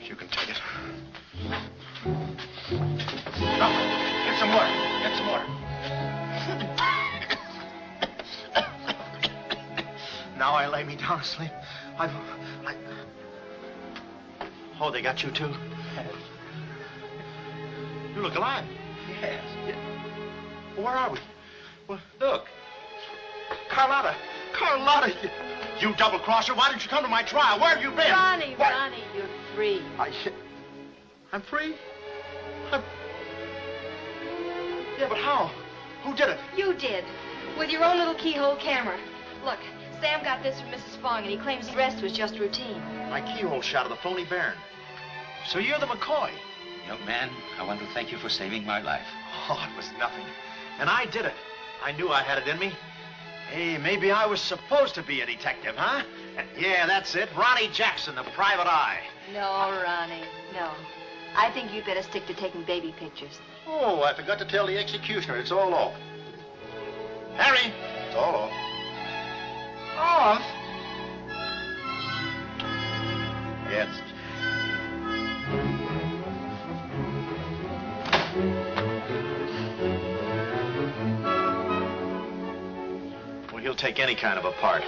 You can take it. No, get some water. Get some water. Now I lay me down to sleep. Oh, they got you too? You look alive. Yes. Where are we? Well, look. Carlotta. Carlotta, you double-crosser. Why didn't you come to my trial? Where have you been? Ronnie, What? Ronnie, you're free. I'm free? Yeah, but how? Who did it? You did. With your own little keyhole camera. Look, Sam got this from Mrs. Fong, and he claims the rest was just routine. My keyhole shot of the phony Baron. So you're the McCoy. Young man, I want to thank you for saving my life. Oh, it was nothing. And I did it. I knew I had it in me. Hey, maybe I was supposed to be a detective, huh? Yeah, that's it. Ronnie Jackson, the private eye. No, Ronnie, no. I think you'd better stick to taking baby pictures. Oh, I forgot to tell the executioner. It's all off. Harry! It's all off. Off? Yes. take any kind of a part.